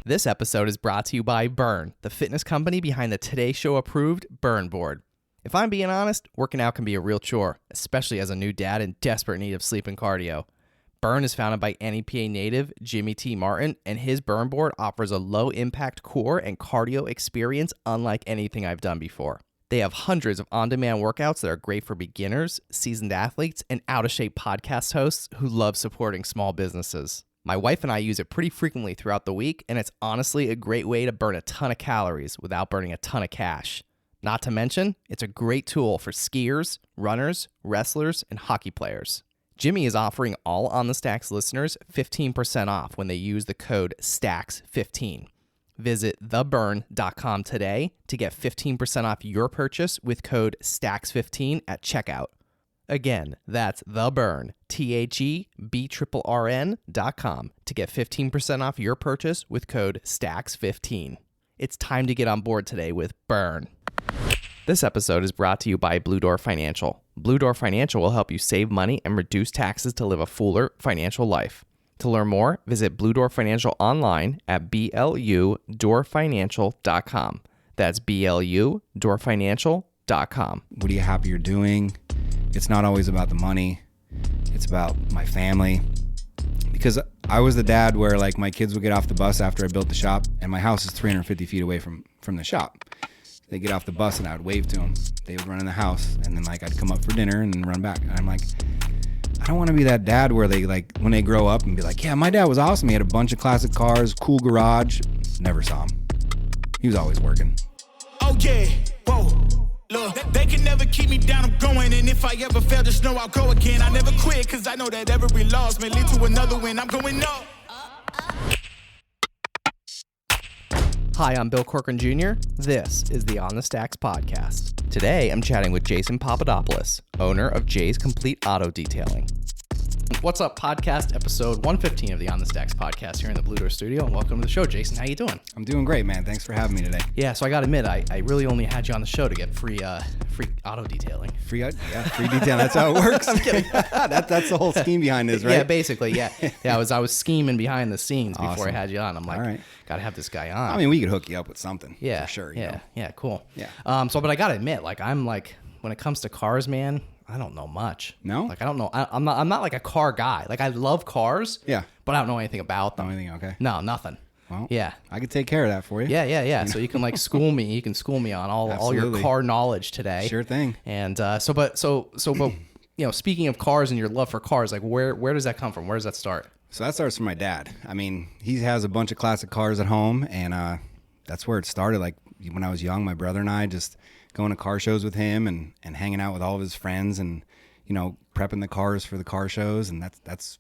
This episode is brought to you by Burn, the fitness company behind the Today Show approved Burn board. If I'm being honest, working out can be a real chore, especially as a new dad in desperate need of sleep and cardio. Burn is founded by NEPA native Jimmy T. Martin, and his Burn board offers a low-impact core and cardio experience unlike anything I've done before. They have hundreds of on-demand workouts that are great for beginners, seasoned athletes, and out-of-shape podcast hosts who love supporting small businesses. My wife and I use it pretty frequently throughout the week, and it's honestly a great way to burn a ton of calories without burning a ton of cash. Not to mention, it's a great tool for skiers, runners, wrestlers, and hockey players. Jimmy is offering all On the Stacks listeners 15% off when they use the code STACKS15. Visit theburn.com today to get 15% off your purchase with code STACKS15 at checkout. Again, that's theburn, THEBRRN.com to get 15% off your purchase with code STACKS15. It's time to get on board today with Burn. This episode is brought to you by Blue Door Financial. Blue Door Financial will help you save money and reduce taxes to live a fuller financial life. To learn more, visit Blue Door Financial online at BLUdoorfinancial.com. That's BLUdoorfinancial.com. What are you happy you're doing? It's not always about the money. It's about my family. Because I was the dad where like my kids would get off the bus after I built the shop, and my house is 350 feet away from the shop. They get off the bus and I would wave to them. They would run in the house, and then like I'd come up for dinner and then run back. And I'm like, I don't want to be that dad where they like when they grow up and be like, yeah, my dad was awesome. He had a bunch of classic cars, cool garage. Never saw him. He was always working. Oh yeah, whoa. Look, they can never keep me down, I'm going. And if I ever fail, just know I'll go again. I never quit, cause I know that every loss may lead to another win. I'm going up. Hi, I'm Bill Corcoran Jr. This is the On the Stacks podcast. Today, I'm chatting with Jason Papadoplos, owner of Jay's Complete Auto Detailing. What's up, podcast episode 115 of the On the Stacks podcast here in the Blue Door studio, and welcome to the show, Jason. How you doing? I'm doing great, man. Thanks for having me today. Yeah, so I gotta admit, I really only had you on the show to get free auto detailing. Free detail. That's how it works. I'm kidding. That's the whole scheme behind this, right? Yeah, basically, yeah. I was scheming behind the scenes before Awesome. I had you on. I'm like, All right. gotta have this guy on. I mean, we could hook you up with something. Yeah, for sure. Yeah, cool. Yeah. But I gotta admit, like, I'm like, when it comes to cars, man, I don't know much. No? Like, I don't know. I'm not like a car guy. Like, I love cars. Yeah. But I don't know anything about them. Anything okay? No, nothing. Well, yeah. I could take care of that for you. Yeah. So you can like school me. You can school me on all your Absolutely. car knowledge today. Sure thing. And but you know, speaking of cars and your love for cars, like where does that come from? Where does that start? So that starts from my dad. I mean, he has a bunch of classic cars at home, and that's where it started. Like when I was young, my brother and I just going to car shows with him and hanging out with all of his friends, and you know, prepping the cars for the car shows, and that's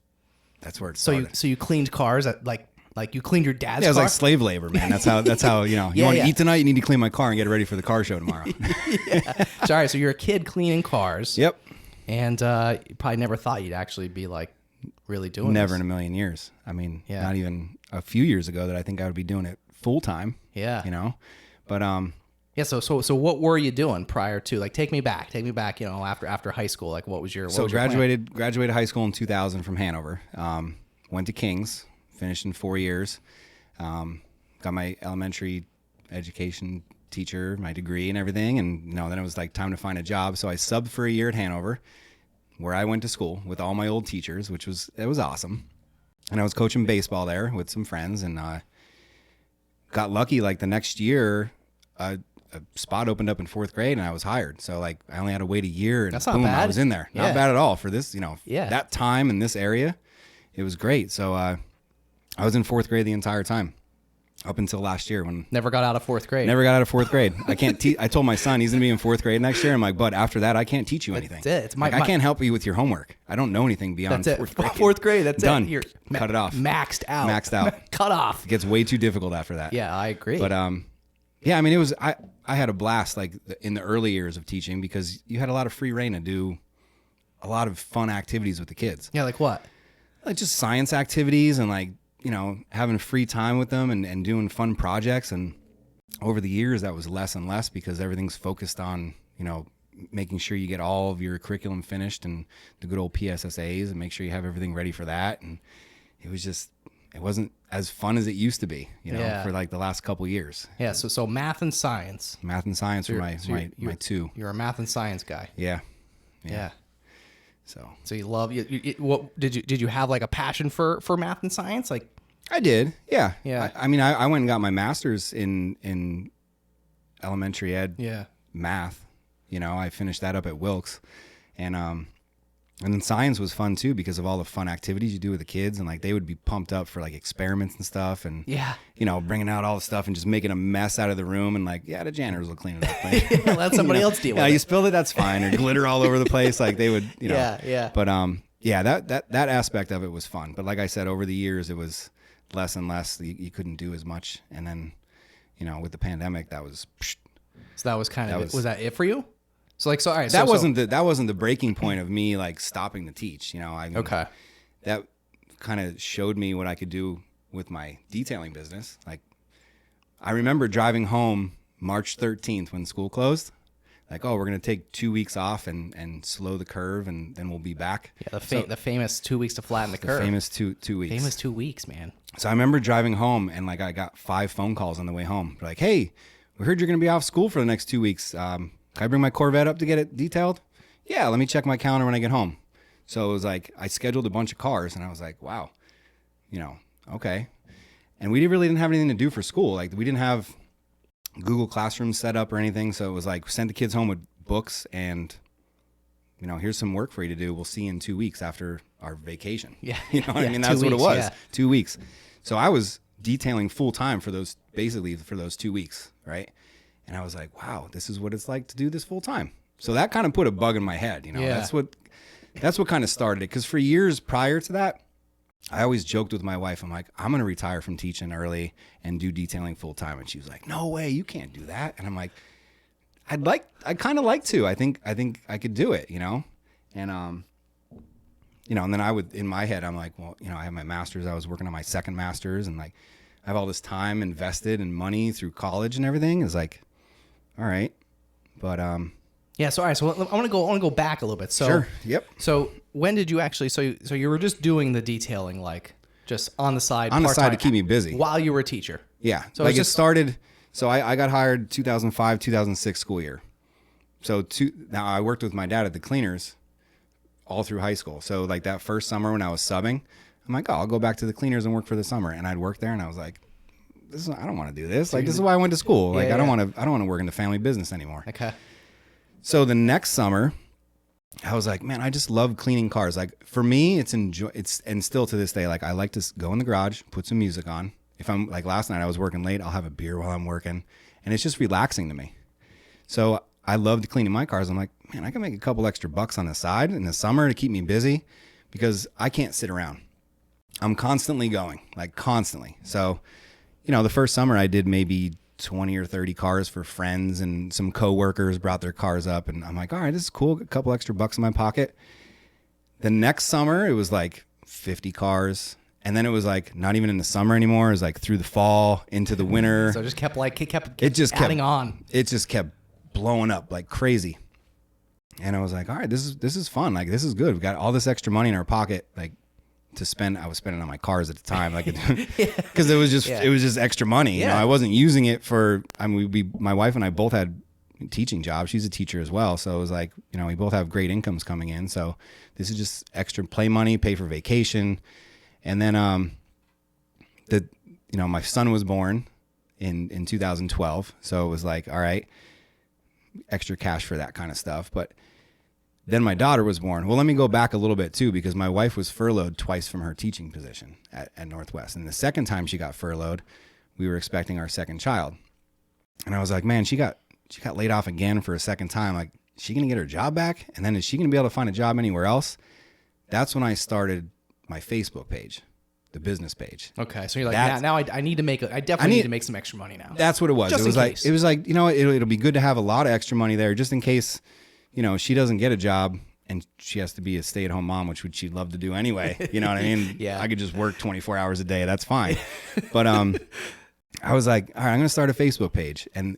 where it started. So you cleaned cars at like you cleaned your dad's car? Yeah, it was like slave labor, man. That's how you know. You want to eat tonight, you need to clean my car and get it ready for the car show tomorrow. Yeah. So, all right, so you're a kid cleaning cars. Yep. And you probably never thought you'd actually be like really doing Never this. in a million years. I mean, not even a few years ago that I think I would be doing it full time. Yeah. You know, but yeah. So what were you doing prior to, like, take me back, you know, after high school, like what was your graduated high school in 2000 from Hanover. Went to King's, finished in 4 years. Got my elementary education teacher, my degree and everything. And, you know, then it was like time to find a job. So I subbed for a year at Hanover, where I went to school with all my old teachers, it was awesome. And I was coaching baseball there with some friends, and got lucky. Like the next year, a spot opened up in 4th grade, and I was hired. So like I only had to wait a year, and that's not boom, bad. I was in there. Yeah. Not bad at all for this, you know, that time in this area. It was great. So I was in 4th grade the entire time up until last year, when never got out of 4th grade. Never got out of 4th grade. I can't teach. I told my son he's gonna be in 4th grade next year. I'm like, but after that, I can't teach you anything. That's it. It's I can't help you with your homework. I don't know anything beyond that's 4th grade. 4th grade. That's done. it. You're cut it off. Maxed out. Cut off. It gets way too difficult after that. Yeah, I agree. But yeah, I mean, it was. I had a blast like in the early years of teaching, because you had a lot of free reign to do a lot of fun activities with the kids. Yeah, like what? Like just science activities, and like, you know, having free time with them, and doing fun projects. And over the years, that was less and less, because everything's focused on, you know, making sure you get all of your curriculum finished and the good old PSSAs, and make sure you have everything ready for that. And it was it wasn't as fun as it used to be, you know, Yeah. for like the last couple years. Yeah. So math and science. Math and science were my two. You're a math and science guy. Yeah. Yeah. So you love what did you have like a passion for math and science? Like I did. Yeah. Yeah. I mean, I went and got my master's in elementary ed math. You know, I finished that up at Wilkes, and then science was fun too because of all the fun activities you do with the kids, and like they would be pumped up for like experiments and stuff, and you know, bringing out all the stuff and just making a mess out of the room, and like, the janitors will clean it up. Let somebody else deal with it. You spilled it, that's fine, or glitter all over the place, like they would, you know. Yeah. But that aspect of it was fun. But like I said, over the years, it was less and less. You couldn't do as much, and then, you know, with the pandemic, that was. So that was kind of was that it for you? So like, so all right, that wasn't the breaking point of me like stopping to teach. You know, I mean, okay. That kind of showed me what I could do with my detailing business. Like, I remember driving home March 13th when school closed. Like, oh, we're gonna take 2 weeks off and slow the curve, and then we'll be back. Yeah, the famous 2 weeks to flatten the curve. The famous two weeks. Famous 2 weeks, man. So I remember driving home, and like I got 5 phone calls on the way home. They're like, hey, we heard you're gonna be off school for the next 2 weeks. Can I bring my Corvette up to get it detailed? Yeah, let me check my calendar when I get home. So it was like, I scheduled a bunch of cars, and I was like, wow, you know, okay. And we really didn't have anything to do for school. Like, we didn't have Google Classroom set up or anything. So it was like, send the kids home with books and, you know, here's some work for you to do. We'll see you in 2 weeks after our vacation. Yeah. You know what I mean? That's what it was. 2 weeks. So I was detailing full time for those 2 weeks. Right. And I was like, wow, this is what it's like to do this full time. So that kind of put a bug in my head. You know, that's what kind of started it. Because for years prior to that, I always joked with my wife. I'm like, I'm going to retire from teaching early and do detailing full time. And she was like, no way, you can't do that. And I'm like, I kind of like to. I think I could do it, you know? And, you know, and then in my head, I'm like, well, you know, I have my master's. I was working on my second master's, and like, I have all this time invested and money through college and everything. Is like, all right. But, yeah. So, all right. So I want to go back a little bit. So, sure. Yep. So when did you actually, so you were just doing the detailing, like just on the side, to keep me busy while you were a teacher. Yeah. So like it started. So I got hired 2005, 2006 school year. So now I worked with my dad at the cleaners all through high school. So like that first summer when I was subbing, I'm like, oh, I'll go back to the cleaners and work for the summer. And I'd work there, and I was like, I don't want to do this. Like, this is why I went to school. Like, I don't want to work in the family business anymore. Okay. So the next summer, I was like, man, I just love cleaning cars. Like, for me, and still to this day, like, I like to go in the garage, put some music on. If I'm like last night, I was working late, I'll have a beer while I'm working, and it's just relaxing to me. So I loved cleaning my cars. I'm like, man, I can make a couple extra bucks on the side in the summer to keep me busy, because I can't sit around. I'm constantly going, like constantly. So, you know, the first summer I did maybe 20 or 30 cars for friends, and some coworkers brought their cars up, and I'm like, all right, this is cool. A couple extra bucks in my pocket. The next summer it was like 50 cars. And then it was like not even in the summer anymore. It was like through the fall into the winter. So it just kept adding on. It just kept blowing up like crazy. And I was like, all right, this is fun. Like, this is good. We got all this extra money in our pocket, like, to spend. I was spending on my cars at the time, like, because it was just extra money. You know, I wasn't using it for. I mean, my wife and I both had teaching jobs. She's a teacher as well, so it was like, you know, we both have great incomes coming in. So this is just extra play money, pay for vacation. And then, my son was born in 2012. So it was like, all right, extra cash for that kind of stuff. But then my daughter was born. Well, let me go back a little bit too, because my wife was furloughed twice from her teaching position at Northwest. And the second time she got furloughed, we were expecting our second child. And I was like, man, she got laid off again for a second time. Like, is she going to get her job back? And then is she going to be able to find a job anywhere else? That's when I started my Facebook page, the business page. Okay, so you're like, now I need to make I definitely need to make some extra money now. That's what it was. It was like, you know, it'll be good to have a lot of extra money there, just in case, you know, she doesn't get a job and she has to be a stay-at-home mom, which she'd love to do anyway. You know what I mean? Yeah. I could just work 24 hours a day. That's fine. But I was like, all right, I'm going to start a Facebook page. And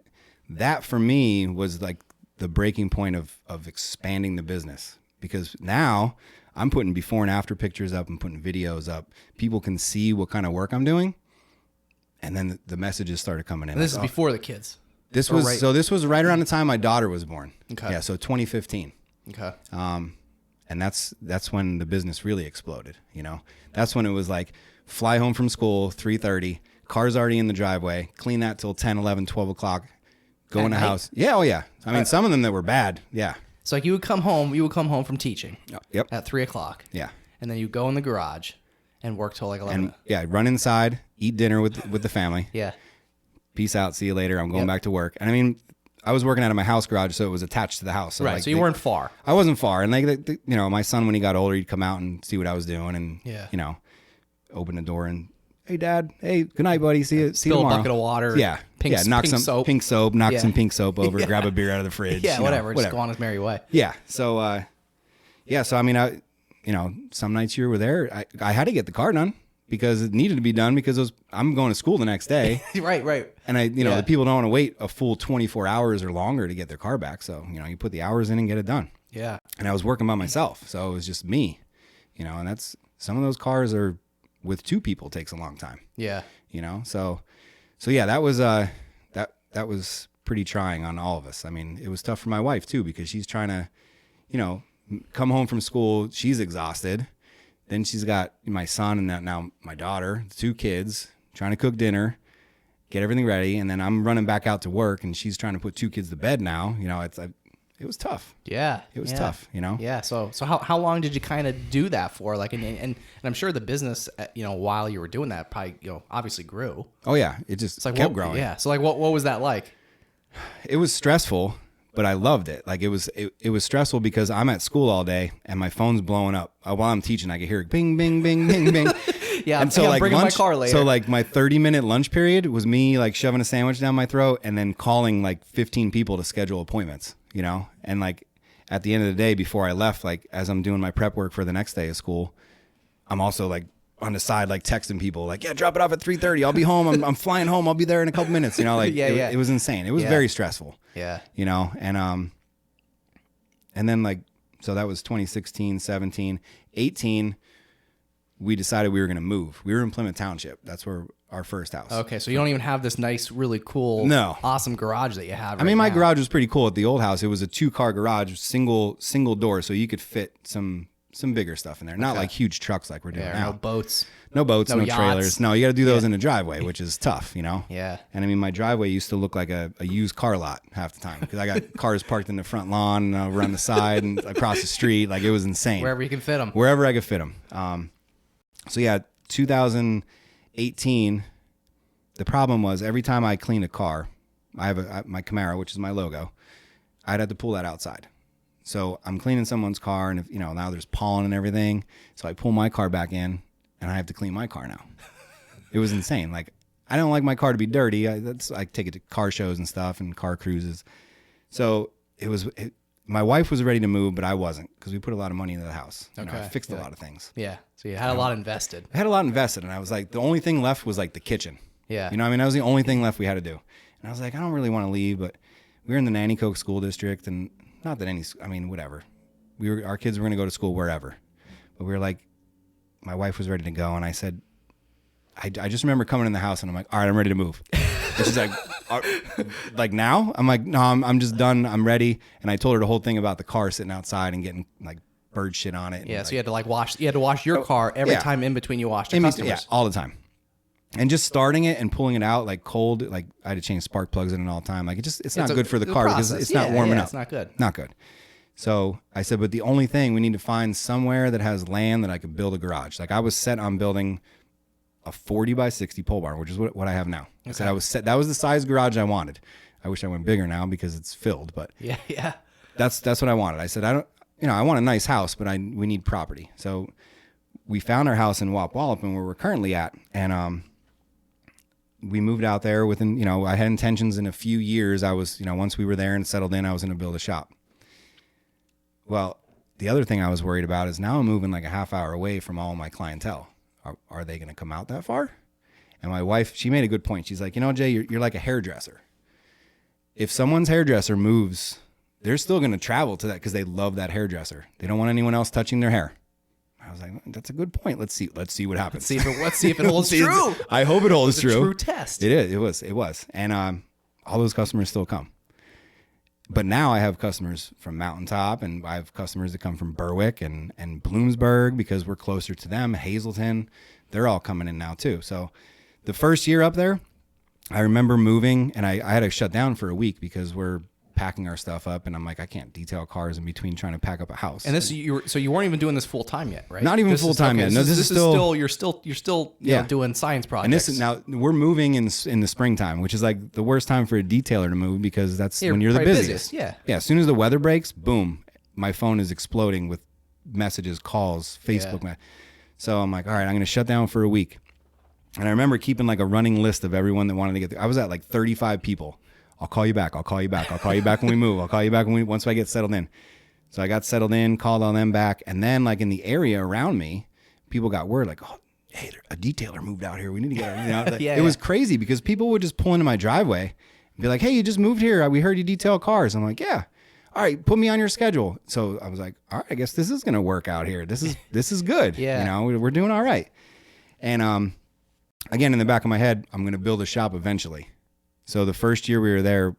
that for me was like the breaking point of expanding the business, because now I'm putting before and after pictures up and putting videos up. People can see what kind of work I'm doing. And then the messages started coming in. And this is before the kids. This was right around the time my daughter was born. Okay. Yeah, so 2015. Okay. And that's when the business really exploded, you know. That's when it was like fly home from school 3:30, car's already in the driveway, clean that till 10, 11, 12 o'clock, go in the house. Yeah, oh yeah. I mean, some of them that were bad, yeah. So like you would come home from teaching Yep. at 3 o'clock. Yeah. And then you go in the garage and work till like 11. And yeah, run inside, eat dinner with the family. Yeah. Peace out, see you later. I'm going back to work. And I mean, I was working out of my house garage, so it was attached to the house. So right, like so you weren't far. I wasn't far. And like, you know, my son, when he got older, he'd come out and see what I was doing and, you know, open the door and, hey, Dad, hey, good night, buddy. See you tomorrow. A bucket of water. Yeah. Knock some soap. Pink soap, knock some pink soap over, grab a beer out of the fridge. Yeah, you know, whatever. Just go on his merry way. Yeah. So, so I mean, you know, some nights you were there, I had to get the car done because it needed to be done because I'm going to school the next day. Right. And the people don't want to wait a full 24 hours or longer to get their car back. So, you know, you put the hours in and get it done. Yeah. And I was working by myself. So it was just me, you know, and that's, some of those cars are with two people takes a long time. Yeah. You know, so yeah, that was, that was pretty trying on all of us. I mean, it was tough for my wife too, because she's trying to, you know, come home from school. She's exhausted. Then she's got my son and now my daughter, 2 kids, trying to cook dinner, get everything ready. And then I'm running back out to work and she's trying to put 2 kids to bed now. You know, it was tough. Yeah. It was tough, you know? Yeah. So how long did you kind of do that for? Like, and I'm sure the business, you know, while you were doing that probably, you know, obviously grew. Oh yeah. It just kept growing. Yeah. So like, what was that like? It was stressful, but I loved it. Like it was stressful because I'm at school all day and my phone's blowing up while I'm teaching. I could hear it bing, bing, bing, bing, bing. Yeah. And so I'm like bringing lunch, my car later. So like my 30-minute lunch period was me like shoving a sandwich down my throat and then calling like 15 people to schedule appointments, you know? And like at the end of the day, before I left, like as I'm doing my prep work for the next day of school, I'm also like on the side, like texting people like, yeah, drop it off at 3:30. I'll be home. I'm flying home. I'll be there in a couple minutes. You know, like it was insane. It was very stressful. Yeah. You know, and then like, so that was 2016, 17, 18. We decided we were going to move. We were in Plymouth Township. That's where our first house. Okay. So you don't even have this nice, really cool, awesome garage that you have. I mean, my garage was pretty cool at the old house. It was a 2-car garage, single door. So you could fit some bigger stuff in there. Not like huge trucks like we're doing now. No boats. No yachts. trailers. No, you got to do those in the driveway, which is tough, you know? Yeah. And I mean, my driveway used to look like a used car lot half the time because I got cars parked in the front lawn and over on the side and across the street. Like it was insane. Wherever you can fit them. Wherever I could fit them. So yeah, 2018, the problem was every time I cleaned a car, I have my Camaro, which is my logo, I'd have to pull that outside. So I'm cleaning someone's car and if, you know, now there's pollen and everything. So I pull my car back in and I have to clean my car now. It was insane. Like I don't like my car to be dirty. I take it to car shows and stuff and car cruises. So my wife was ready to move, but I wasn't because we put a lot of money into the house. You know, I fixed a lot of things. Yeah. So you had a lot invested. I had a lot invested and I was like, the only thing left was like the kitchen. Yeah. You know what I mean? That was the only thing left we had to do. And I was like, I don't really want to leave, but we were in the Nanticoke school district and not that whatever. Our kids were going to go to school wherever. But we were like, my wife was ready to go. And I said, I just remember coming in the house and I'm like, all right, I'm ready to move. And she's like, like now? I'm like, no, I'm just done. I'm ready. And I told her the whole thing about the car sitting outside and getting like bird shit on it. Yeah. And, So you had to wash your car every time in between you washed your customers. Yeah, all the time. And just starting it and pulling it out like cold, like I had to change spark plugs in it all the time. Like it's not good for the car because it's not warming up. It's not good. Not good. So I said, but the only thing we need to find somewhere that has land that I could build a garage. Like I was set on building a 40 by 60 pole barn, which is what I have now. Okay. I said I was set. That was the size garage I wanted. I wish I went bigger now because it's filled, but yeah. That's what I wanted. I said, I want a nice house, but we need property. So we found our house in Wallopin where we're currently at. And, we moved out there within, I had intentions in a few years. I was, once we were there and settled in, I was going to build a shop. Well, the other thing I was worried about is now I'm moving like a half hour away from all my clientele. Are they going to come out that far? And my wife, she made a good point. She's like, Jay, you're like a hairdresser. If someone's hairdresser moves, they're still going to travel to that because they love that hairdresser. They don't want anyone else touching their hair. I was like, that's a good point. Let's see what happens. Let's see if it holds true. I hope it holds true. True test. It is. It was. And all those customers still come. But now I have customers from Mountaintop, and I have customers that come from Berwick and Bloomsburg because we're closer to them. Hazleton, they're all coming in now too. So the first year up there, I remember moving, and I had to shut down for a week because we're packing our stuff up, and I'm like, I can't detail cars in between trying to pack up a house. And you weren't even doing this full time yet, right? Not even full time yet. No, this is still you're still you know, doing science projects. And this is now we're moving in the springtime, which is like the worst time for a detailer to move because that's when you're the busiest. Yeah. Yeah. As soon as the weather breaks, boom, my phone is exploding with messages, calls, Facebook. Yeah. So I'm like, all right, I'm going to shut down for a week. And I remember keeping like a running list of everyone that wanted to get there. I was at like 35 people. I'll call you back. I'll call you back. I'll call you back when we move. I'll call you back once I get settled in. So I got settled in, called all them back. And then like in the area around me, people got word like, oh, hey, a detailer moved out here. We need to get her. Like, it was crazy because people would just pull into my driveway and be like, hey, you just moved here. We heard you detail cars. I'm like, yeah. All right, put me on your schedule. So I was like, all right, I guess this is going to work out here. This is good. Yeah. You know, we're doing all right. And again, in the back of my head, I'm going to build a shop eventually. So the first year we were there,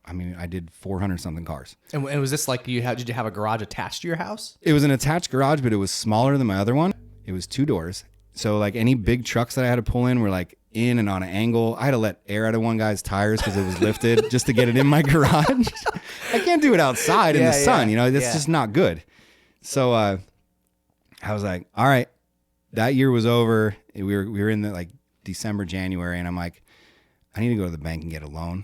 I mean, I did 400 something cars. And was this like did you have a garage attached to your house? It was an attached garage, but it was smaller than my other one. It was 2 doors. So like any big trucks that I had to pull in were like in and on an angle. I had to let air out of one guy's tires because it was lifted just to get it in my garage. I can't do it outside in the sun, you know, that's just not good. So I was like, all right, that year was over. We were in the like December, January, and I'm like, I need to go to the bank and get a loan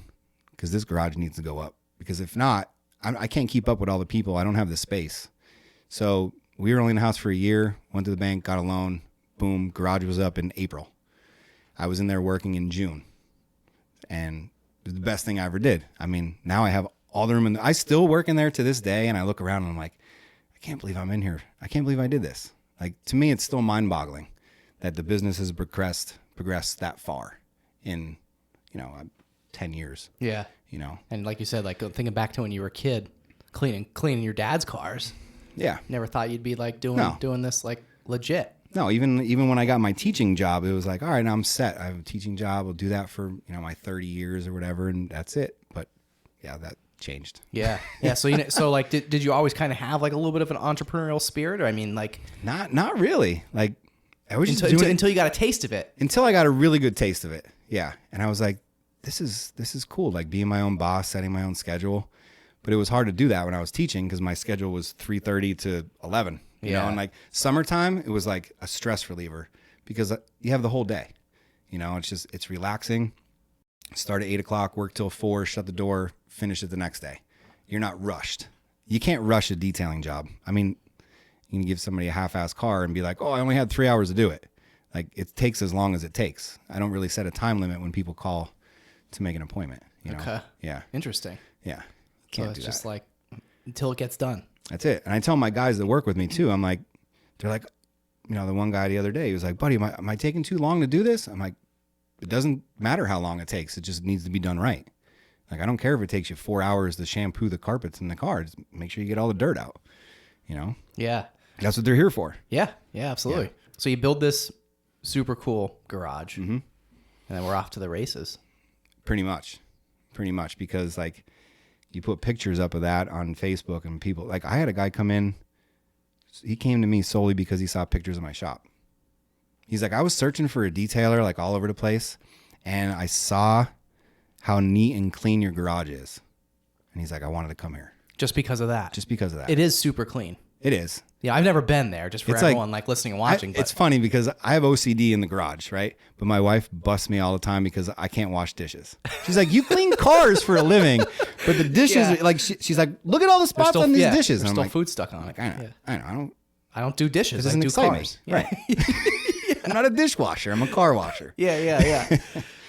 because this garage needs to go up. Because if not, I can't keep up with all the people. I don't have the space. So we were only in the house for a year, went to the bank, got a loan, boom, garage was up in April. I was in there working in June. And it was the best thing I ever did. I mean, now I have all the room. I still work in there to this day, and I look around and I'm like, I can't believe I'm in here. I can't believe I did this. Like, to me, it's still mind-boggling that the business has progressed that far in 10 years. Yeah. You know. And like you said, like thinking back to when you were a kid, cleaning your dad's cars. Yeah. Never thought you'd be like doing this like legit. No, even when I got my teaching job, it was like, all right, now I'm set. I have a teaching job. I'll do that for, my 30 years or whatever, and that's it. But yeah, that changed. Yeah. Yeah. So so like did you always kind of have like a little bit of an entrepreneurial spirit? Or I mean like not really. Like I was just doing it until you got a taste of it. Until I got a really good taste of it. Yeah. And I was like, this is cool, like being my own boss, setting my own schedule. But it was hard to do that when I was teaching because my schedule was 3:30 to 11. You know, and like summertime, it was like a stress reliever because you have the whole day. It's relaxing. Start at 8 o'clock, work till 4, shut the door, finish it the next day. You're not rushed. You can't rush a detailing job. I mean, you can give somebody a half-ass car and be like, oh, I only had 3 hours to do it. Like, it takes as long as it takes. I don't really set a time limit when people call to make an appointment. Okay. Yeah. Interesting. Yeah. Can't do that. Just like until it gets done. That's it. And I tell my guys that work with me too, I'm like, they're like, the one guy the other day, he was like, buddy, am I taking too long to do this? I'm like, it doesn't matter how long it takes. It just needs to be done right. Like, I don't care if it takes you 4 hours to shampoo the carpets in the car. Just make sure you get all the dirt out, Yeah. That's what they're here for. Yeah. Yeah, absolutely. Yeah. So you build this super cool garage and then we're off to the races. Pretty much because like you put pictures up of that on Facebook and people like I had a guy come in. He came to me solely because he saw pictures of my shop. He's like, I was searching for a detailer like all over the place and I saw how neat and clean your garage is. And he's like, I wanted to come here. Just because of that. It is super clean. It is. Yeah, I've never been there, just for everyone like listening and watching. It's funny because I have OCD in the garage, right? But my wife busts me all the time because I can't wash dishes. She's like, you clean cars for a living, but the dishes, like she's like, look at all the spots on these dishes. There's and still like, food stuck on it. I know. I don't do dishes. It doesn't excite me. Yeah. Right. I'm not a dishwasher. I'm a car washer. Yeah.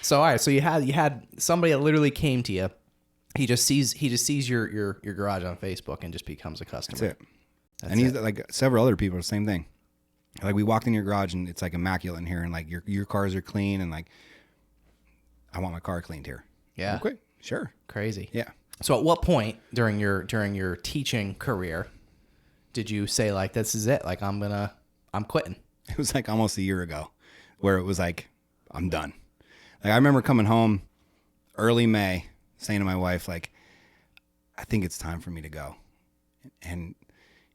So all right. So you had somebody that literally came to you. He just sees your garage on Facebook and just becomes a customer. That's it. And he's like several other people, the same thing. Like we walked in your garage and it's like immaculate in here and like your cars are clean and like I want my car cleaned here. Yeah. Okay. Sure. Crazy. Yeah. So at what point during your teaching career did you say like this is it? Like I'm I'm quitting. It was like almost a year ago where it was like, I'm done. Like I remember coming home early May saying to my wife, like, I think it's time for me to go. And,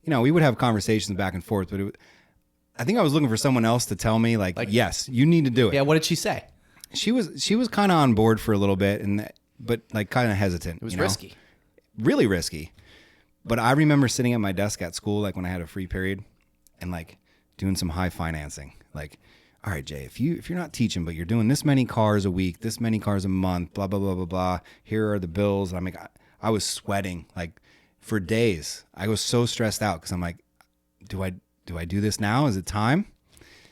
you know, we would have conversations back and forth, but I think I was looking for someone else to tell me like, yes, you need to do it. Yeah. What did she say? She was kind of on board for a little bit, but like kind of hesitant. It was risky. Really risky. But I remember sitting at my desk at school, like when I had a free period, and like doing some high financing. Like, all right, Jay, if you're not teaching, but you're doing this many cars a week, this many cars a month, blah blah blah blah blah. Here are the bills. I was sweating like for days. I was so stressed out because I'm like, do I do this now? Is it time?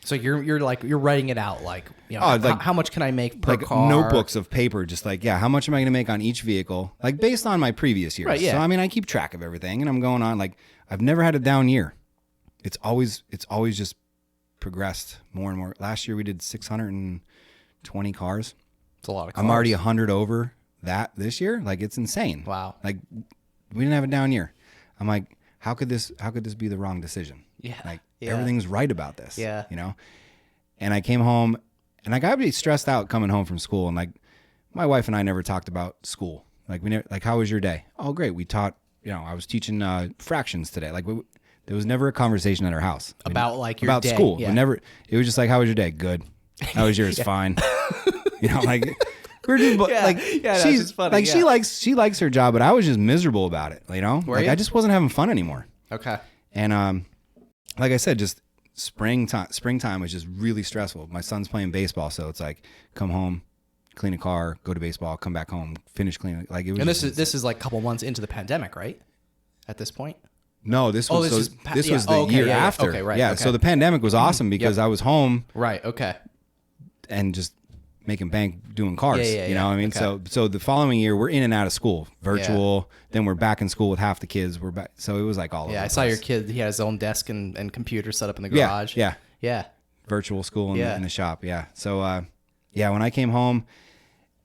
So you're writing it out, like, you know, how much can I make per car? Notebooks of paper, just like, yeah, how much am I going to make on each vehicle? Like based on my previous years. Right, yeah. So I mean, I keep track of everything, and I'm going on like I've never had a down year. It's always just progressed more and more. Last year we did 620 cars. It's a lot of cars. I'm already 100 over that this year. Like it's insane. Wow. Like we didn't have a down year. I'm like, how could this be the wrong decision? Yeah. Like yeah. everything's right about this. Yeah. You know? And I came home and like I'd be stressed out coming home from school, and like my wife and I never talked about school. Like how was your day? Oh, great. We taught, you know, I was teaching fractions today. Like there was never a conversation at our house about like your about day. school. Yeah. It was just like, how was your day? Good. How was yours? Fine. You know, like we're just she's funny. Like she likes her job, but I was just miserable about it. You know, I just wasn't having fun anymore. Okay. And like I said, just springtime was just really stressful. My son's playing baseball, so it's like come home, clean a car, go to baseball, come back home, finish cleaning. Like it was. And this is like a couple months into the pandemic, right? At this point. No, this was the year after. Okay, right. Yeah, okay. so the pandemic was awesome because I was home. Right. Okay. And just making bank doing cars. You know what I mean? Okay. So the following year we're in and out of school, virtual. Yeah. Then we're back in school with half the kids. We're back. So it was like all. Yeah, over I the saw place. your kid. He had his own desk and computer set up in the garage. Yeah. Virtual school in the shop. Yeah. So when I came home,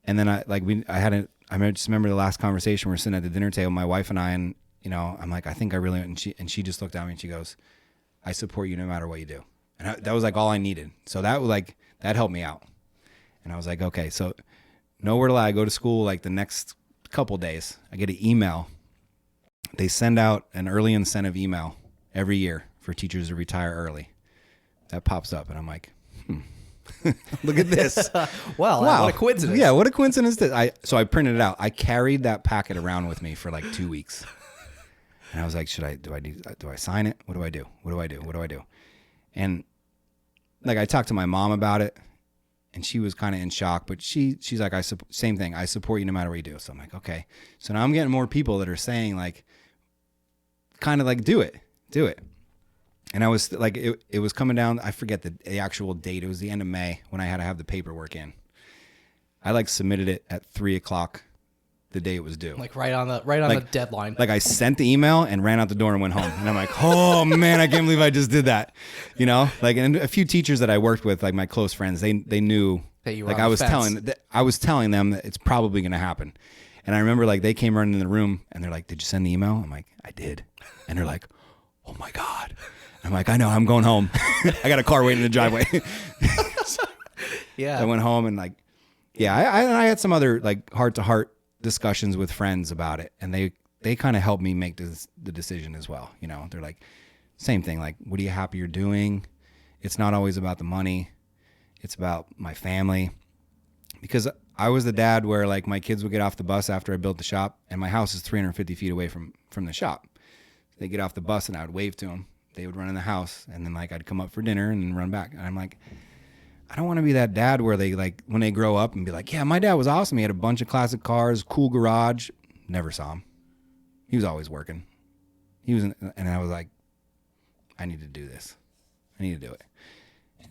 and then I just remember the last conversation. We're sitting at the dinner table, my wife and I, and you know, I'm like, I think I really, and she just looked at me and she goes, I support you no matter what you do. And that was like all I needed. So that was like, that helped me out. And I was like, okay, so nowhere to lie. I go to school like the next couple days. I get an email. They send out an early incentive email every year for teachers to retire early. That pops up and I'm like, look at this. Wow. What a coincidence. Yeah, what a coincidence. So I printed it out. I carried that packet around with me for like 2 weeks. And I was like, do I sign it? What do I do? What do I do? What do I do? And like I talked to my mom about it, and she was kind of in shock, but she's like, same thing. I support you no matter what you do. So I'm like, okay. So now I'm getting more people that are saying like, kind of like, do it. And I was like, it was coming down. I forget the actual date. It was the end of May when I had to have the paperwork in. I like submitted it at 3:00 the day it was due. Like right on the deadline. Like I sent the email and ran out the door and went home. And I'm like, oh man, I can't believe I just did that. You know, like, and a few teachers that I worked with, like my close friends, they knew that you were like on I was telling them that it's probably going to happen. And I remember like they came running in the room and they're like, did you send the email? I'm like, I did. And they're like, oh my God. I'm like, I know, I'm going home. I got a car waiting in the driveway. Yeah. I went home and like, yeah, I had some other like heart to heart discussions with friends about it, and they kind of helped me make the decision as well. You know, they're like, same thing, like, what are you happy you're doing? It's not always about the money, it's about my family. Because I was the dad where like my kids would get off the bus after I built the shop, and my house is 350 feet away from the shop. They get off the bus and I would wave to them. They would run in the house, and then like I'd come up for dinner and then run back. And I'm like, I don't want to be that dad where they like, when they grow up and be like, yeah, my dad was awesome. He had a bunch of classic cars, cool garage. Never saw him. He was always working. And I was like, I need to do this. I need to do it.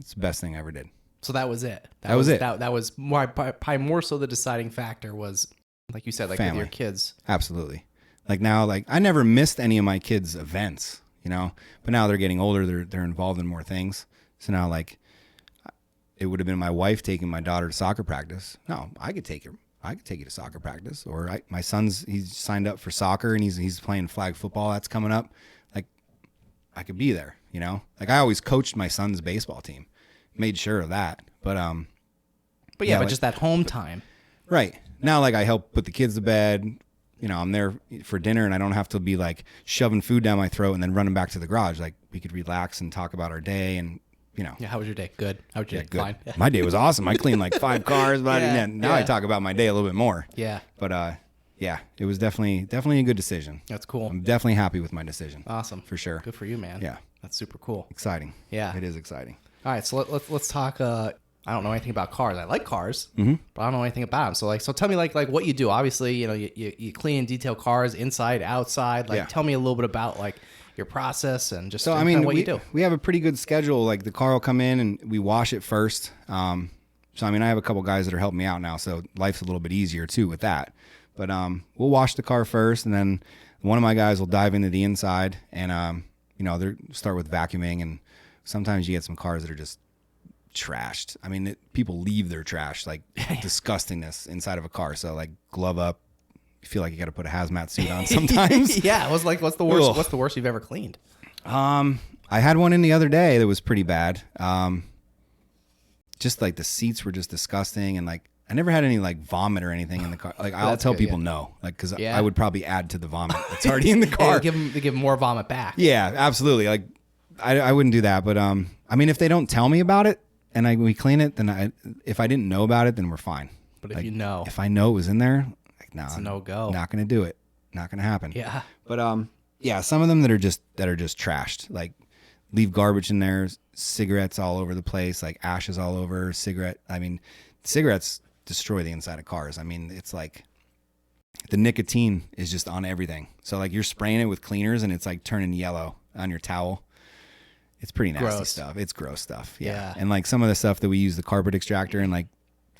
It's the best thing I ever did. So that was it. That was it. That was probably more so the deciding factor was, like you said, like family. With your kids. Absolutely. Like now, like I never missed any of my kids' events, you know, but now they're getting older. They're involved in more things. So now like, it would have been my wife taking my daughter to soccer practice. No, I could take her. I could take you to soccer practice. Or my son's, he's signed up for soccer and he's playing flag football. That's coming up. Like I could be there. you know? Like I always coached my son's baseball team, made sure of that. But but just that home time. Right. Now, like I help put the kids to bed, you know, I'm there for dinner and I don't have to be like shoving food down my throat and then running back to the garage. Like we could relax and talk about our day and, you know. Yeah, how was your day? Good. How was your day? Good. Fine. My day was awesome. I cleaned like 5 cars, but now I talk about my day a little bit more. Yeah. But yeah, it was definitely a good decision. That's cool. I'm definitely happy with my decision. Awesome. For sure. Good for you, man. Yeah. That's super cool. Exciting. Yeah. It is exciting. All right, so let's talk. I don't know anything about cars. I like cars, but I don't know anything about them. So tell me like what you do. Obviously, you know, you clean and detail cars inside, outside. Like, tell me a little bit about like your process and just what you do. We have a pretty good schedule. Like the car will come in and we wash it first. So I mean, I have a couple guys that are helping me out now, so life's a little bit easier too with that. But we'll wash the car first, and then one of my guys will dive into the inside and you know, they start with vacuuming. And sometimes you get some cars that are just trashed. I mean, people leave their trash, like disgustingness inside of a car. So like glove up. You feel like you got to put a hazmat suit on sometimes. Yeah. What's the worst? Ugh. What's the worst you've ever cleaned? I had one in the other day that was pretty bad. Just like the seats were just disgusting. And like, I never had any like vomit or anything in the car. Like I'll tell people no, like, cause I would probably add to the vomit that's already in the car. They give more vomit back. Yeah, absolutely. Like I wouldn't do that. But, I mean, if they don't tell me about it and we clean it, then if I didn't know about it, then we're fine. But like, if I know it was in there, like, no, it's a no-go. Not going to do it. Not going to happen. Yeah. But, yeah, some of them that are just trashed, like leave garbage in there, cigarettes all over the place, like ashes all over, cigarettes destroy the inside of cars. I mean, it's like the nicotine is just on everything. So like you're spraying it with cleaners and it's like turning yellow on your towel. It's pretty nasty stuff. It's gross stuff. Yeah. And like some of the stuff that we use the carpet extractor and like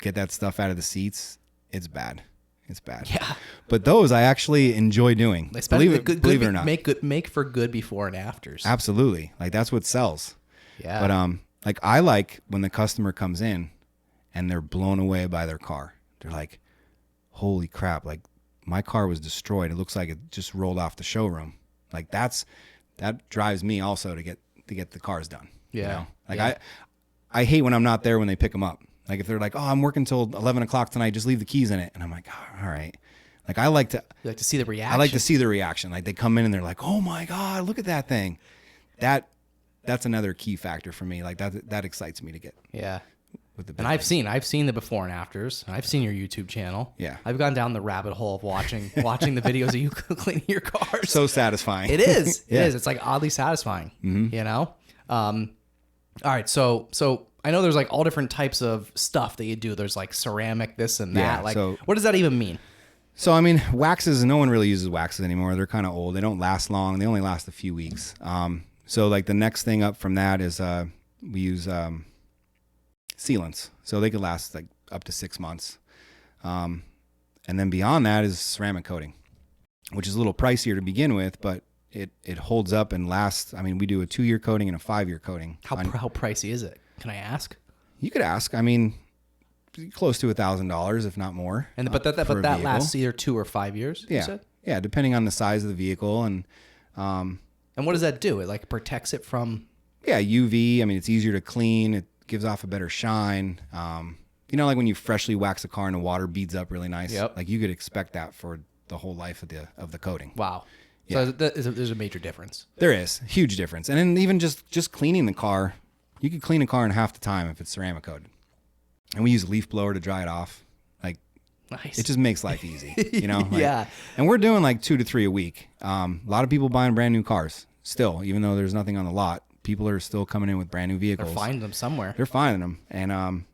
get that stuff out of the seats, it's bad. It's bad. Yeah. But those I actually enjoy doing. Believe it or not. Make for good before and afters. Absolutely. Like that's what sells. Yeah. But like I like when the customer comes in and they're blown away by their car. They're like, holy crap, like my car was destroyed. It looks like it just rolled off the showroom. Like that drives me also to get the cars done. Yeah. You know? Like I hate when I'm not there when they pick them up. Like if they're like, oh, I'm working till 11 o'clock tonight, just leave the keys in it. And I'm like, oh, all right. Like I like to see the reaction. I like to see the reaction. Like they come in and they're like, oh my God, look at that thing. That's another key factor for me. Like that excites me to get. Yeah. And I've seen the before and afters. I've seen your YouTube channel. Yeah. I've gone down the rabbit hole of watching the videos of you cleaning your cars. So satisfying. It is. It is. It's like oddly satisfying. Mm-hmm. You know? All right. So I know there's like all different types of stuff that you do. There's like ceramic, this and that. Yeah, like, so, what does that even mean? So, I mean, waxes, no one really uses waxes anymore. They're kind of old. They don't last long. They only last a few weeks. So like the next thing up from that is we use sealants. So they could last like up to 6 months. And then beyond that is ceramic coating, which is a little pricier to begin with, but it holds up and lasts. I mean, we do a 2-year coating and a 5-year coating. How pricey is it? Can I ask? You could ask. I mean, close to $1,000, if not more. And but that lasts either 2 or 5 years. Yeah, you said? Yeah, depending on the size of the vehicle and what does that do? It like protects it from. Yeah, UV. I mean, it's easier to clean. It gives off a better shine. You know, like when you freshly wax a car and the water beads up really nice. Yep. Like you could expect that for the whole life of the coating. Wow. Yeah. So there's a major difference. There is huge difference, and then even just cleaning the car, you could clean a car in half the time if it's ceramic coated. And we use a leaf blower to dry it off. Like, nice. It just makes life easy, you know? Like, yeah. And we're doing like 2 to 3 a week. A lot of people buying brand new cars still, even though there's nothing on the lot. People are still coming in with brand new vehicles. They're finding them somewhere. They're finding them, and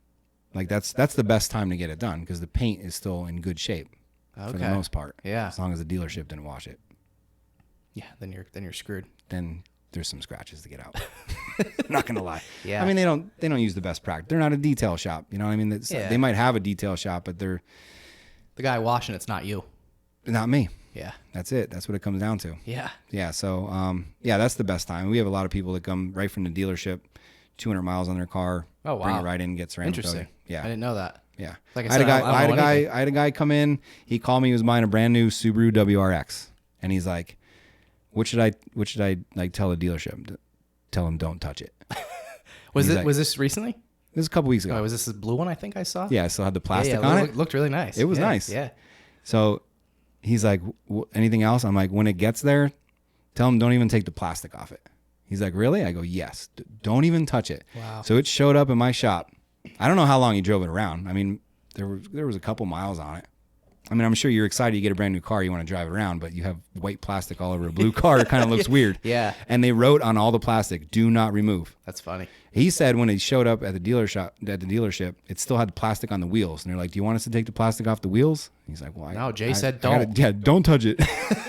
like that's the best time to get it done because the paint is still in good shape for the most part. Yeah. As long as the dealership didn't wash it. Yeah. Then you're screwed. Then there's some scratches to get out. I'm not gonna lie. Yeah. I mean, they don't use the best practice. They're not a detail shop. You know what I mean? They might have a detail shop, but they're the guy washing it's not you. Not me. Yeah. That's it. That's what it comes down to. Yeah. Yeah. So, yeah, that's the best time. We have a lot of people that come right from the dealership, 200 miles on their car. Oh, wow. Bring it right in and get ceramic Interesting. coating. Yeah. I didn't know that. Yeah. Like I had a guy come in. He called me. He was buying a brand new Subaru WRX, and he's like, "What should I like tell the dealership? tell him don't touch it. Was this recently? It was a couple weeks ago. Oh, was this blue one I think I saw? Yeah, I still had the plastic yeah, on it. it. Looked really nice. It was nice. Yeah. So he's like, anything else? I'm like, when it gets there, tell him don't even take the plastic off it. He's like, really? I go, yes. Don't even touch it. Wow. So it showed up in my shop. I don't know how long he drove it around. I mean, there was a couple miles on it. I mean, I'm sure you're excited you get a brand new car, you want to drive it around, but you have white plastic all over a blue car. It kind of looks weird. Yeah. And they wrote on all the plastic, do not remove. That's funny. He said when he showed up at the dealership, it still had plastic on the wheels. And they're like, do you want us to take the plastic off the wheels? He's like, well, no, Jay said don't. Don't touch it.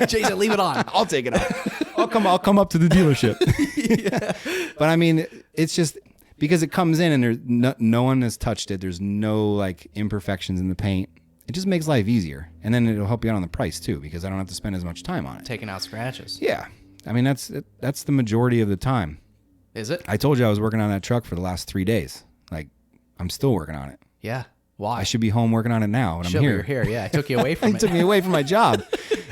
Jay said leave it on. I'll take it off. I'll come up to the dealership. Yeah. But I mean, it's just because it comes in and there's no one has touched it. There's no like imperfections in the paint. It just makes life easier. And then it'll help you out on the price too, because I don't have to spend as much time on it. Taking out scratches. Yeah. I mean, that's the majority of the time. Is it? I told you I was working on that truck for the last 3 days. Like, I'm still working on it. Yeah. Why? I should be home working on it now, and I'm here. You're here. Yeah, I took you away from it. It took me away from my job.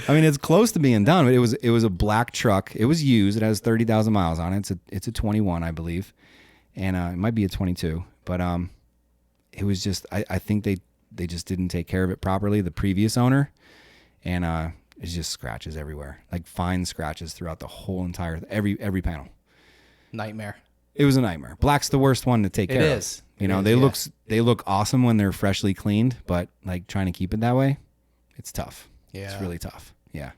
I mean, it's close to being done, but it was a black truck. It was used. It has 30,000 miles on it. It's a 21, I believe, and it might be a 22. But it was just I think they just didn't take care of it properly, the previous owner, and it's just scratches everywhere, like fine scratches throughout the whole entire every panel. Nightmare. It was a nightmare. Black's the worst one to take care of. It is. You know, they look awesome when they're freshly cleaned, but like trying to keep it that way, it's tough. Yeah. It's really tough. Yeah.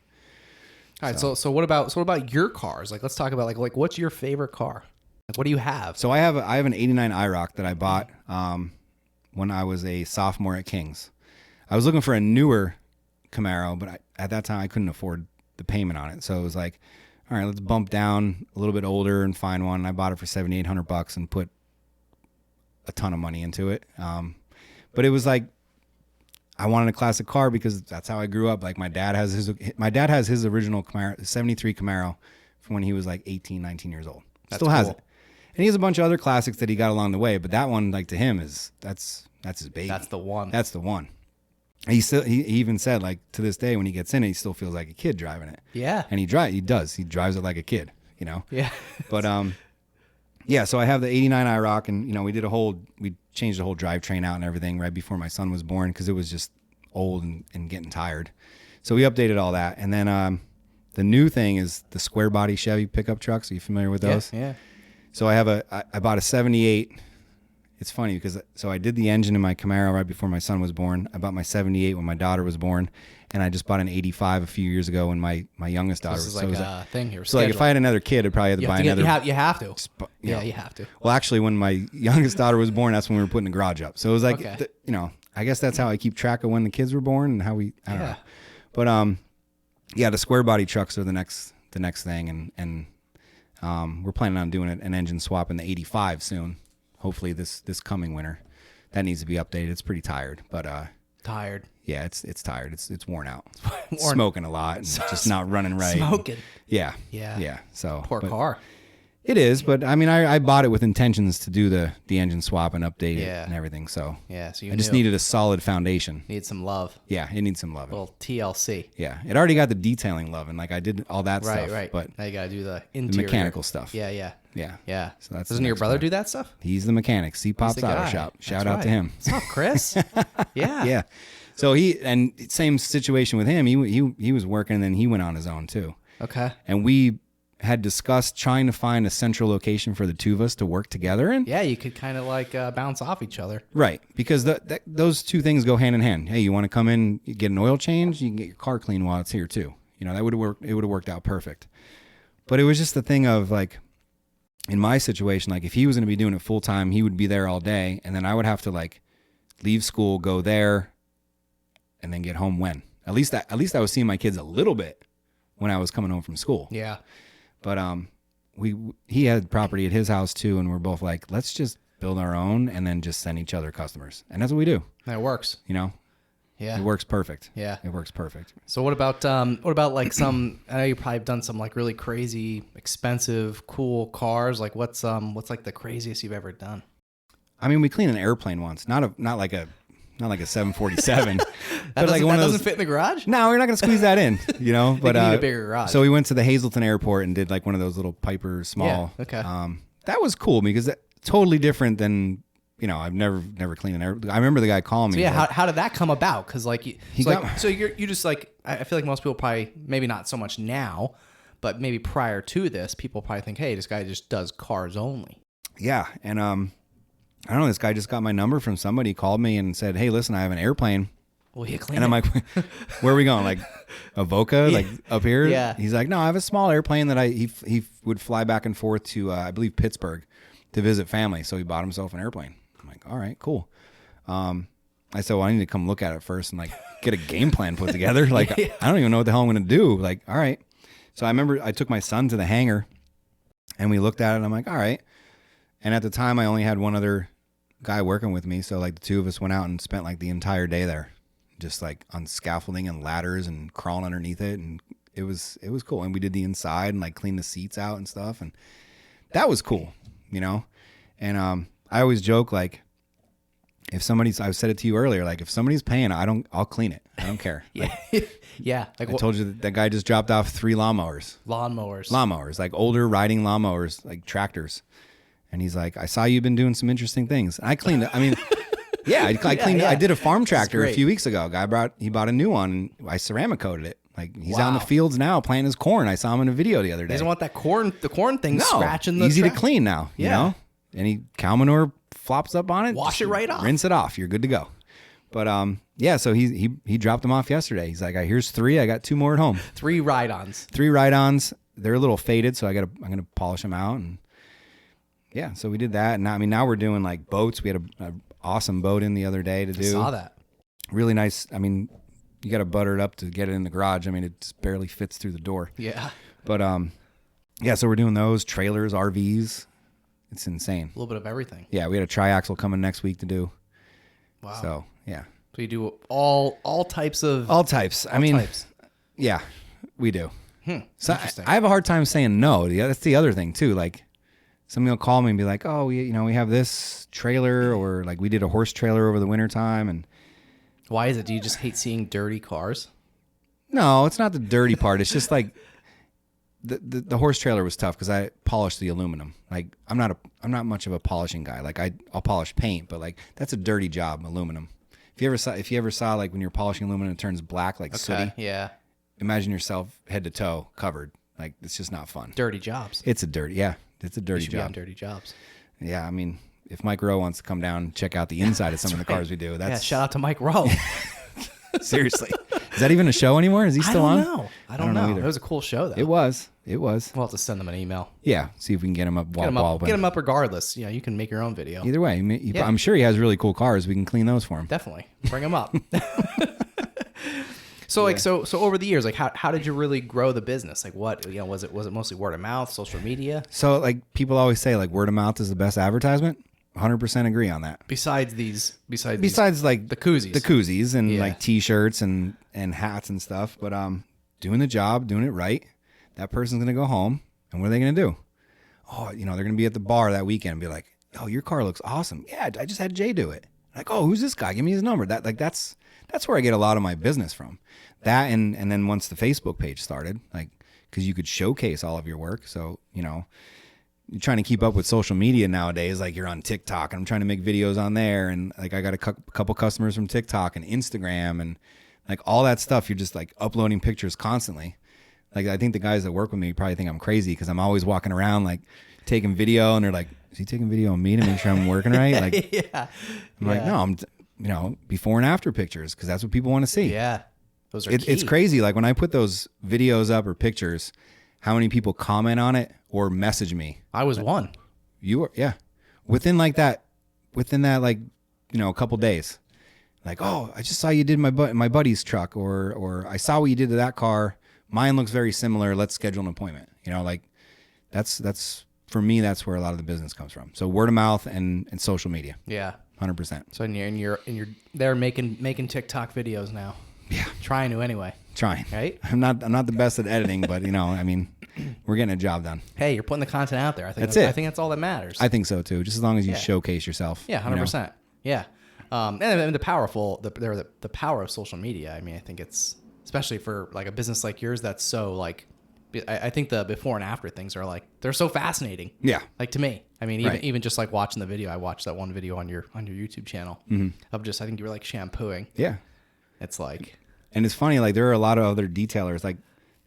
All right. So what about your cars? Like, let's talk about like what's your favorite car? Like, what do you have? So I have an 89 IROC that I bought when I was a sophomore at King's. I was looking for a newer Camaro, but at that time I couldn't afford the payment on it. So it was like, all right, let's bump down a little bit older and find one. And I bought it for $7,800 and put a ton of money into it. But it was like, I wanted a classic car because that's how I grew up. Like my dad has his original Camaro, 73 Camaro from when he was like 18, 19 years old. Still has it. And he has a bunch of other classics that he got along the way, but that one, like to him, that's his baby. That's the one. That's the one. He even said, like, to this day when he gets in it, he still feels like a kid driving it. Yeah. And he drives it like a kid, you know. Yeah. But yeah, so I have the 89 IROC, and you know, we changed the whole drivetrain out and everything right before my son was born because it was just old and getting tired. So we updated all that. And then the new thing is the square body Chevy pickup trucks. Are you familiar with those? Yeah. So I bought a 78. It's funny because I did the engine in my Camaro right before my son was born. I bought my 78 when my daughter was born, and I just bought an 85 a few years ago when my youngest daughter was. This is like a thing here. So like if I had another kid, I'd probably have to buy another. You have to. Yeah, you have to. Well, actually, when my youngest daughter was born, that's when we were putting the garage up. So it was like, okay. You know, I guess that's how I keep track of when the kids were born and how I don't know. But yeah, the square body trucks are the next thing, and we're planning on doing an engine swap in the 85 soon. Hopefully this coming winter. That needs to be updated. It's pretty tired, but tired. Yeah, it's tired. It's worn out. Smoking a lot and just not running right. Smoking. Yeah. So poor car. It is, but I mean, I bought it with intentions to do the engine swap and update it and everything. So yeah, so I just needed a solid foundation. Need some love. Yeah, it needs some love. A little TLC. Yeah, it already got the detailing love, and like I did all that stuff. Right. But now you gotta do the interior. The mechanical stuff. Yeah. So that's doesn't your brother do that stuff? He's the mechanic. C-Pop's Auto Shop. Shout out to him. What's up, Chris? Yeah. Yeah. So same situation with him. He was working, and then he went on his own too. Okay. And we had discussed trying to find a central location for the two of us to work together in. Yeah, you could kind of like bounce off each other. Right, because those two things go hand in hand. Hey, you want to come in, you get an oil change, you can get your car clean while it's here too. You know, that would have worked. It would have worked out perfect. But it was just the thing of like, in my situation, like if he was going to be doing it full time, he would be there all day, and then I would have to like leave school, go there, and then get home when. At least I was seeing my kids a little bit when I was coming home from school. Yeah. But he had property at his house too, and we're both like, let's just build our own and then just send each other customers, and that's what we do. That works. You know. Yeah. It works perfect. Yeah. It works perfect. So what about like some? I know you probably have done some like really crazy, expensive, cool cars. Like what's like the craziest you've ever done? I mean, we cleaned an airplane once. Not like a not like a 747. But like that doesn't fit in the garage? No, we're not going to squeeze that in, you know. But you need a bigger garage. So we went to the Hazleton Airport and did like one of those little Piper small. Yeah, okay. That was cool because that's totally different than, you know, I've never cleaned an air. I remember the guy calling me. So yeah, like, how did that come about? Because like, you just like, I feel like most people probably, maybe not so much now, but maybe prior to this, people probably think, hey, this guy just does cars only. Yeah, and I don't know. This guy just got my number from somebody. Called me and said, "Hey, listen, I have an airplane." Well, you clean and I'm like, "Where are we going? Like Avoca, like up here?" Yeah. He's like, "No, I have a small airplane that he would fly back and forth to I believe Pittsburgh to visit family. So he bought himself an airplane." I'm like, "All right, cool." I said, "Well, I need to come look at it first and like get a game plan put together. Like, I don't even know what the hell I'm going to do." Like, all right. So I remember I took my son to the hangar and we looked at it and I'm like, all right. And at the time I only had one other guy working with me. So like the two of us went out and spent like the entire day there, just like on scaffolding and ladders and crawling underneath it. And it was cool. And we did the inside and like cleaned the seats out and stuff. And that was cool, you know? And I always joke, like, if somebody's, I've said it to you earlier, like if somebody's paying, I'll clean it. I don't care. Yeah. Like, Yeah. Like I told you that guy just dropped off 3 lawnmowers, like older riding lawnmowers, like tractors. And he's like, "I saw you've been doing some interesting things." And I cleaned it. I mean, yeah, I cleaned it. I did a farm tractor a few weeks ago. He bought a new one and I ceramic coated it. Like he's out in the fields now planting his corn. I saw him in a video the other day. He doesn't want the corn thing scratching the easy track. to clean now, you know? Any cow manure flops up on it. Wash it right off. Rinse it off. You're good to go. But yeah, so he dropped them off yesterday. He's like, "Here's 3. I got 2 more at home." 3 ride-ons. 3 ride-ons. They're a little faded, so I'm gonna polish them out. And yeah, so we did that. And I mean, now we're doing like boats. We had an awesome boat in the other day to do. I saw that. Really nice. I mean, you got to butter it up to get it in the garage. I mean, it just barely fits through the door. Yeah. But yeah, so we're doing those trailers, RVs. It's insane. A little bit of everything. Yeah, we had a triaxle coming next week to do. Wow. So yeah. So you do all types of... All types. Yeah, we do. So I have a hard time saying no. Yeah, that's the other thing too. Like somebody will call me and be like, "Oh, we have this trailer," or like we did a horse trailer over the wintertime. And why is it? Do you just hate seeing dirty cars? no, it's not the dirty part. It's just like the horse trailer was tough because I polished the aluminum. Like I'm not much of a polishing guy. Like I'll polish paint, but like that's a dirty job, aluminum. If you ever saw like when you're polishing aluminum, it turns black like sooty. Yeah. Imagine yourself head to toe covered. Like it's just not fun. Dirty jobs. It's a dirty You job. should be on dirty jobs. Yeah, I mean, if Mike Rowe wants to come down and check out the inside of some of the cars we do, that's shout out to Mike Rowe. seriously. Is that even a show anymore? Is he still on? I don't know. either. It was a cool show though. It was. We'll have to send them an email. Yeah, see if we can get him up. Get him up regardless. You can make your own video. Either way, I'm sure he has really cool cars. We can clean those for him. Definitely. Bring him up. So so over the years, like how did you really grow the business? Like what, was it mostly word of mouth, social media? So like people always say like word of mouth is the best advertisement. 100% agree on that. Besides like the koozies. And like t-shirts and hats and stuff, but doing the job, doing it right, that person's going to go home and what are they going to do? Oh, they're going to be at the bar that weekend and be like, "Oh, your car looks awesome. Yeah, I just had Jay do it." Like, "Oh, who's this guy? Give me his number." That's where I get a lot of my business from. That and then once the Facebook page started, like, because you could showcase all of your work. So, you're trying to keep up with social media nowadays. Like you're on TikTok and I'm trying to make videos on there. And like, I got a couple customers from TikTok and Instagram and like all that stuff. You're just like uploading pictures constantly. Like, I think the guys that work with me probably think I'm crazy because I'm always walking around like taking video and they're like, "Is he taking video of me to make sure I'm working right?" Like, yeah. I'm like, "No, I'm, before and after pictures because that's what people want to see." Yeah. Those are it's crazy. Like when I put those videos up or pictures, how many people comment on it or message me. I was one. You were, yeah. Within that like, a couple days. Like, "Oh, I just saw you did my buddy's truck or I saw what you did to that car. Mine looks very similar. Let's schedule an appointment." Like that's for me, that's where a lot of the business comes from. So word of mouth and social media. Yeah. 100%. So you're there making TikTok videos now. Yeah. Trying to anyway. Right? I'm not the best at editing, but I mean, we're getting a job done. Hey, you're putting the content out there. I think that's it. I think that's all that matters. I think so too. Just as long as you showcase yourself. Yeah, 100%. Yeah. And the power of social media. I mean, I think it's, especially for like a business like yours, that's so like, I think the before and after things are like, they're so fascinating. Yeah. Like to me, I mean, Right. even just like watching the video, I watched that one video on your YouTube channel of just, I think you were like shampooing. Yeah. It's like, And it's funny, like there are a lot of other detailers like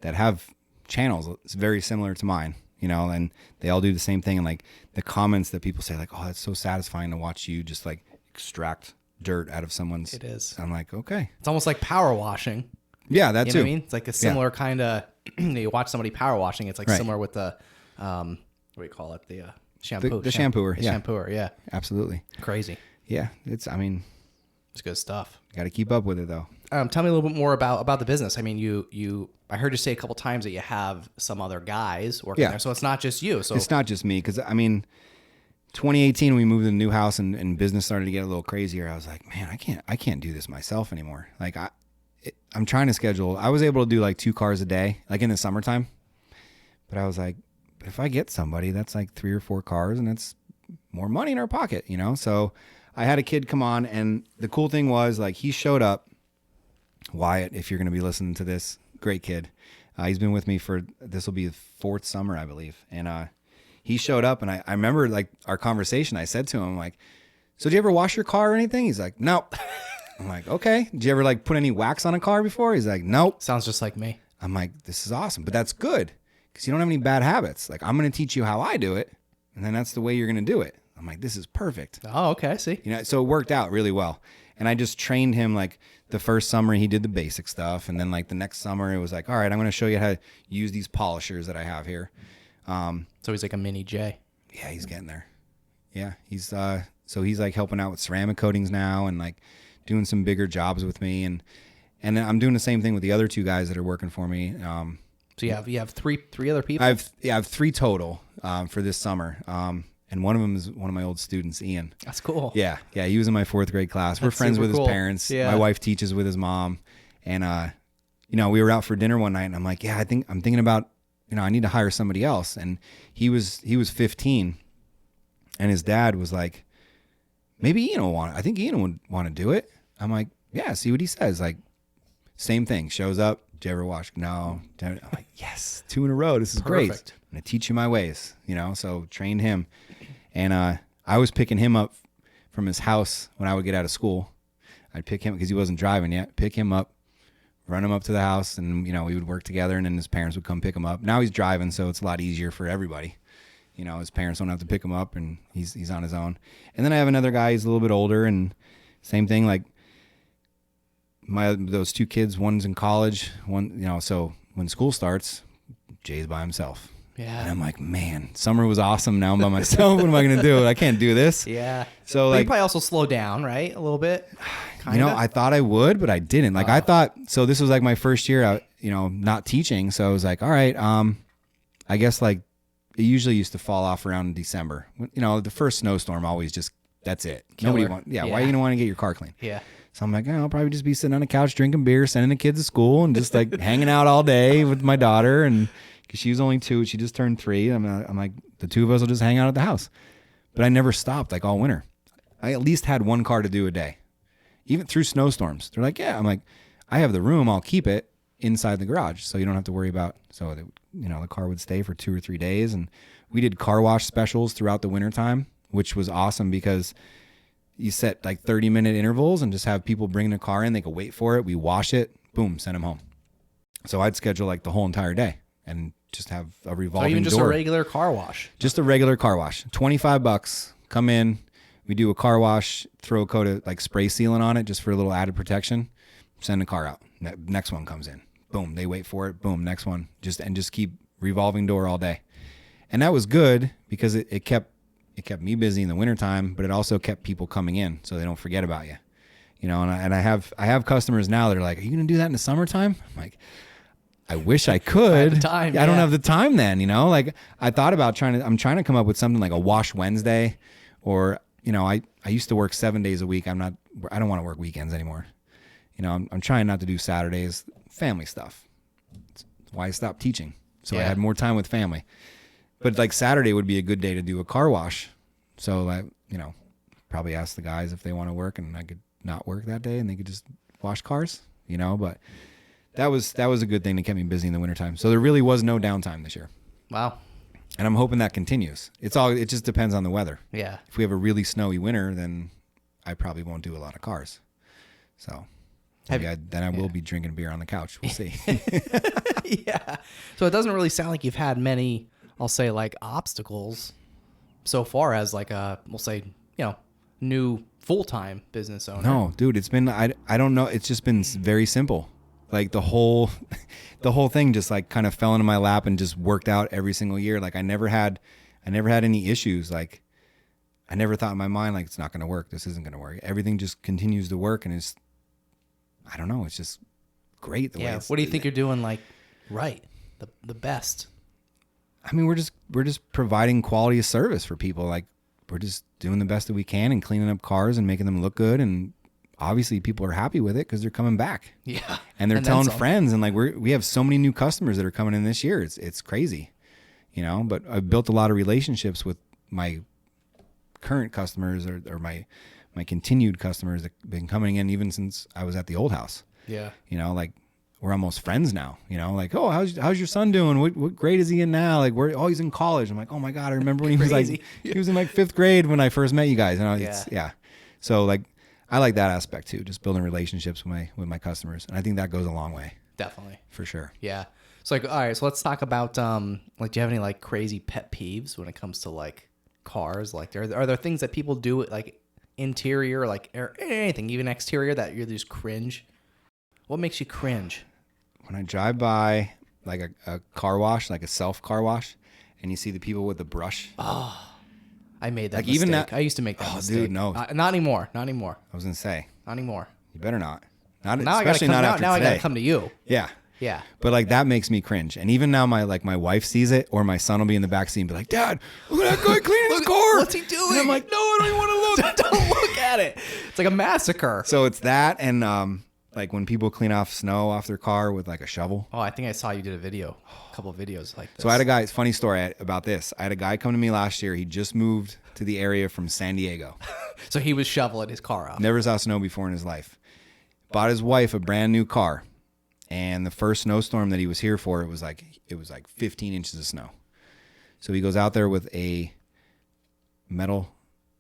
that have channels. It's very similar to mine, you know, and they all do the same thing. And like the comments that people say like, oh, that's so satisfying to watch you just like extract dirt out of someone's. It is. I'm like, okay. it's almost like power washing. Yeah, that You too. know what I mean? It's like a similar kind of, you watch somebody power washing. It's like Right. similar with the, what do you call it? The shampoo. The shampooer. The Yeah. shampooer. Yeah. Absolutely. Crazy. Yeah. It's It's good stuff. got to keep up with it though. Tell me a little bit more about the business. I mean, I heard you say a couple times that you have some other guys working there, so it's not just you. So It's not just me, because 2018 we moved to the new house and business started to get a little crazier. I was like, man, I can't do this myself anymore. Like I'm trying to schedule. I was able to do like 2 cars a day, like in the summertime. But I was like, but if I get somebody, that's like 3 or 4 cars, and that's more money in our pocket, you know? So I had a kid come on, and the cool thing was like he showed up. Wyatt, if you're going to be listening to this, great kid. He's been with me for, this will be the 4th summer, I believe. And he showed up, and I remember like our conversation. I said to him like, so did you ever wash your car or anything? He's like, nope. I'm like, okay. Did you ever like put any wax on a car before? He's like, nope. sounds just like me. I'm like, this is awesome, but that's good because you don't have any bad habits. Like I'm going to teach you how I do it, and then that's the way you're going to do it. I'm like, this is perfect. Oh, okay. I see. You know, so it worked out really well. And I just trained him like the first summer he did the basic stuff. And then like the next summer it was like, all right, I'm going to show you how to use these polishers that I have here. So he's like a mini J. Yeah, he's getting there. Yeah. So he's like helping out with ceramic coatings now and like doing some bigger jobs with me. And then I'm doing the same thing with the other 2 guys that are working for me. So you have three other people. I have 3 total, for this summer. And one of them is one of my old students, Ian. That's cool. Yeah. He was in my 4th grade class. We're That's friends super with his cool. parents. Yeah. My wife teaches with his mom. And, we were out for dinner one night, and I'm like, yeah, I'm thinking about, I need to hire somebody else. And he was 15, and his dad was like, maybe Ian will I think Ian would want to do it. I'm like, yeah, see what he says. Like, same thing. Shows up. Did you ever watch? No. I'm like, yes, 2 in a row. This is great. Perfect. I'm going to teach you my ways, so trained him. And I was picking him up from his house when I would get out of school. I'd pick him because he wasn't driving yet. Pick him up, run him up to the house, and we would work together. And then his parents would come pick him up. Now he's driving, so it's a lot easier for everybody. His parents don't have to pick him up, and he's on his own. And then I have another guy. He's a little bit older, and same thing. Like those 2 kids, one's in college. One, so when school starts, Jay's by himself. Yeah. And I'm like, man, summer was awesome. Now I'm by myself. What am I going to do? I can't do this. Yeah. So But you like, probably also slow down, right? A little bit. Kinda? I thought I would, but I didn't. Like I thought, so this was like my first year out, not teaching. So I was like, all right, I guess like it usually used to fall off around December. The first snowstorm always just, that's it. Killer. Why are you going to want to get your car clean? Yeah. So I'm like, I'll probably just be sitting on a couch drinking beer, sending the kids to school, and just like hanging out all day with my daughter. And because she was only 2, she just turned 3. I'm like, the 2 of us will just hang out at the house. But I never stopped like all winter. I at least had 1 car to do a day, even through snowstorms. They're like, yeah. I'm like, I have the room. I'll keep it inside the garage, so you don't have to worry about. So that, the car would stay for 2 or 3 days, and we did car wash specials throughout the wintertime, which was awesome because you set like 30-minute intervals and just have people bring their car in. They could wait for it. We wash it. Boom, send them home. So I'd schedule like the whole entire day and just have a revolving even just door. a regular car wash. Just a regular car wash. $25. Come in. We do a car wash. Throw a coat of like spray sealant on it just for a little added protection. Send the car out. Next one comes in. Boom. They wait for it. Boom. Next one. Just keep revolving door all day. And that was good because it kept me busy in the wintertime, but it also kept people coming in so they don't forget about you. And I have customers now that are like, are you going to do that in the summertime? I'm like, I wish I could. I don't have the time then, like I thought about I'm trying to come up with something like a wash Wednesday, or, I used to work 7 days a week. I don't want to work weekends anymore. I'm trying not to do Saturdays, family stuff. That's why I stopped teaching. So I had more time with family. But like Saturday would be a good day to do a car wash. So like, probably ask the guys if they want to work, and I could not work that day, and they could just wash cars, but that was a good thing to keep me busy in the wintertime. So there really was no downtime this year. Wow. And I'm hoping that continues. It just depends on the weather. Yeah. If we have a really snowy winter, then I probably won't do a lot of cars. So I will be drinking beer on the couch. We'll see. Yeah. So it doesn't really sound like you've had many, I'll say, like obstacles so far as like we'll say, new full-time business owner. No, dude, it's been, I don't know. It's just been very simple. Like the whole thing just like kind of fell into my lap and just worked out every single year. Like I never had any issues. Like I never thought in my mind, like, it's not going to work. This isn't going to work. Everything just continues to work. And I don't know. It's just great. The way What do you think you're doing like right? The best. I mean, we're just providing quality of service for people. Like we're just doing the best that we can and cleaning up cars and making them look good. And obviously people are happy with it because they're coming back. Yeah. And they're telling friends. And like we have so many new customers that are coming in this year. It's crazy, but I've built a lot of relationships with my current customers or my continued customers that have been coming in even since I was at the old house. Yeah. Like we're almost friends now, like, oh, how's your son doing? What grade is he in now? Like he's in college. I'm like, oh my God, I remember when he was like, he was in like 5th grade when I first met you guys. Yeah. So like, I like that aspect too, just building relationships with my customers. And I think that goes a long way. Definitely. For sure. Yeah. So like, all right, so let's talk about, like, do you have any like crazy pet peeves when it comes to like cars? Like are there things that people do like interior, like or anything, even exterior, that you just cringe? What makes you cringe? When I drive by like a car wash, like a self car wash, and you see the people with the brush. Oh, I made that like mistake. Even that, I used to make that mistake. Dude, no. Not anymore. Not anymore. I was going to say. Not anymore. You better not. Especially not after today. Now I got to come to you. Yeah. Yeah. But like that makes me cringe. And even now my wife sees it, or my son will be in the back seat and be like, Dad, look at that guy cleaning his car. What's he doing? And I'm like, no, I don't even want to look. Don't look at it. It's like a massacre. So it's that, and like when people clean off snow off their car with like a shovel. Oh, I think I saw you did a couple of videos like this. So I had a guy, funny story about this. I had a guy come to me last year. He just moved to the area from San Diego. So he was shoveling his car off. Never saw snow before in his life. Bought his wife a brand new car. And the first snowstorm that he was here for, it was like 15 inches of snow. So he goes out there with a metal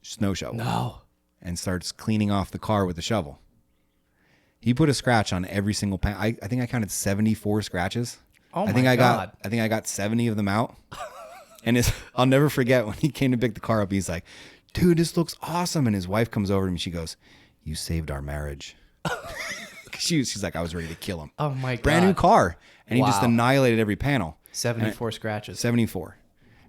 snow shovel. No. And starts cleaning off the car with the shovel. He put a scratch on every single panel. I think I counted 74 scratches. Oh my God. I think I got 70 of them out. And I'll never forget when he came to pick the car up. He's like, dude, this looks awesome. And his wife comes over to me. She goes, you saved our marriage. She's like, I was ready to kill him. Oh my God. Brand new car. And he just annihilated every panel. 74 scratches. 74.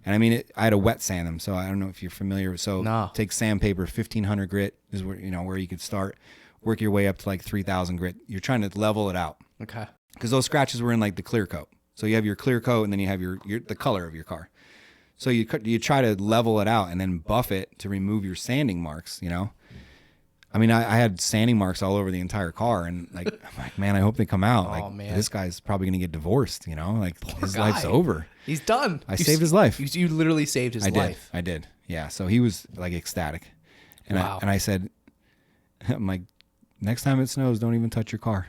And I mean, I had to wet sand them. So I don't know if you're familiar. So take sandpaper, 1500 grit is where you could start. Work your way up to like 3,000 grit. You're trying to level it out. Okay. Because those scratches were in like the clear coat. So you have your clear coat, and then you have the color of your car. So you try to level it out and then buff it to remove your sanding marks, I mean, I had sanding marks all over the entire car, and like, I'm like, man, I hope they come out. Oh, like, man. This guy's probably going to get divorced, like Poor his guy. life's over. He's done. I saved his life. You literally saved his life. I did. Yeah. So he was like ecstatic. And Wow. I said, I'm like, next time it snows, don't even touch your car.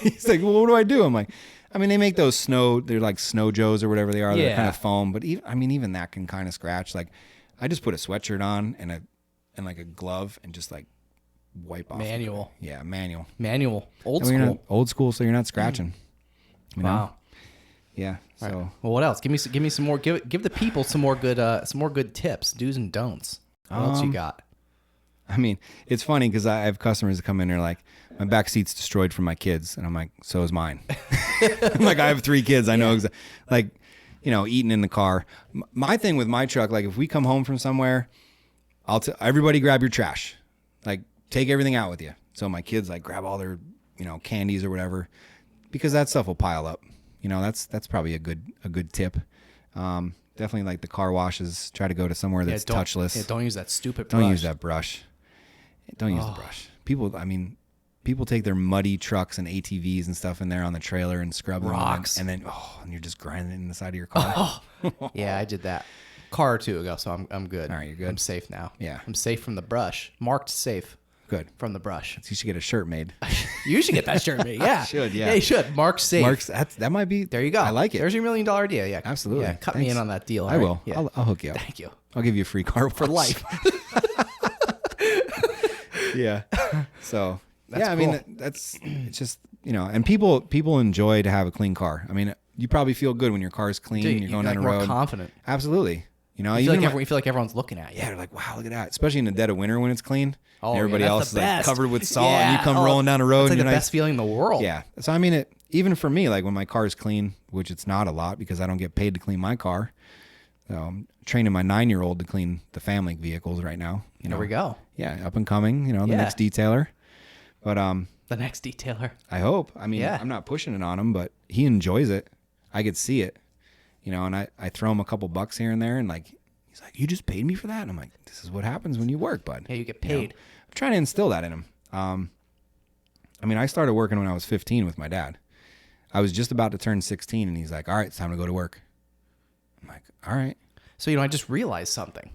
He's like, well, what do I do? I'm like, I mean, they make those they're like snow joes or whatever they are. Yeah. They're kind of foam, but even that can kind of scratch. Like, I just put a sweatshirt on and like a glove and just like wipe off. Manual. Yeah, manual. Old school. Old school, so you're not scratching. You know? Wow. Yeah. So. Right. Well, what else? Give me some more. Give the people some more good tips, do's and don'ts. What else you got? I mean, it's funny because I have customers that come in and they're like, my back seat's destroyed for my kids. And I'm like, so is mine. I'm like, I have 3 kids. I know exactly. Like, eating in the car. My thing with my truck, like if we come home from somewhere, everybody grab your trash. Like take everything out with you. So my kids like grab all their, candies or whatever, because that stuff will pile up. That's probably a good tip. Definitely like the car washes, try to go to somewhere that's touchless. Yeah, don't use that stupid brush. Don't use that brush. Don't use the brush. People take their muddy trucks and ATVs and stuff in there on the trailer and scrub them. Rocks. And then you're just grinding it in the side of your car. Yeah, I did that. car or two ago, so I'm good. All right, you're good. I'm safe now. Yeah. I'm safe from the brush. Marked safe Good. from the brush. You should get a shirt made. You should get that shirt made. Yeah. Should, yeah. Yeah, you should. Marked safe. Mark's, that might be. There you go. I like it. There's your $1 million idea. Yeah. Absolutely. Yeah. Cut me Thanks. in on that deal. I all right? will. Yeah. I'll hook you up. Thank you. I'll give you a free car wash. For life. Yeah. So That's I mean, cool. it's just, and people enjoy to have a clean car. I mean, you probably feel good when your car's clean, Dude, you're going like down the more road. confident. Absolutely. You feel like everyone's looking at you. yeah, they're like, wow, look at that. Especially in the dead of winter when it's clean. Oh, and everybody yeah, that's else is the like best. covered with salt, and Yeah. you come rolling down the road. It's like and the you're best feeling in the world. Yeah. So I mean, even for me, like when my car's clean, which it's not a lot because I don't get paid to clean my car. So I'm training my 9-year-old to clean the family vehicles right now. There we go. Yeah, up and coming. The Yeah. next detailer. But The next detailer. I hope. I mean, Yeah. I'm not pushing it on him, but he enjoys it. I could see it. And I throw him a couple bucks here and there, and like he's like, "You just paid me for that?" And I'm like, "This is what happens when you work, bud." Yeah, you get paid. I'm trying to instill that in him. I mean, I started working when I was 15 with my dad. I was just about to turn 16, and he's like, "All right, it's time to go to work." I'm like, "All right." So, I just realized something.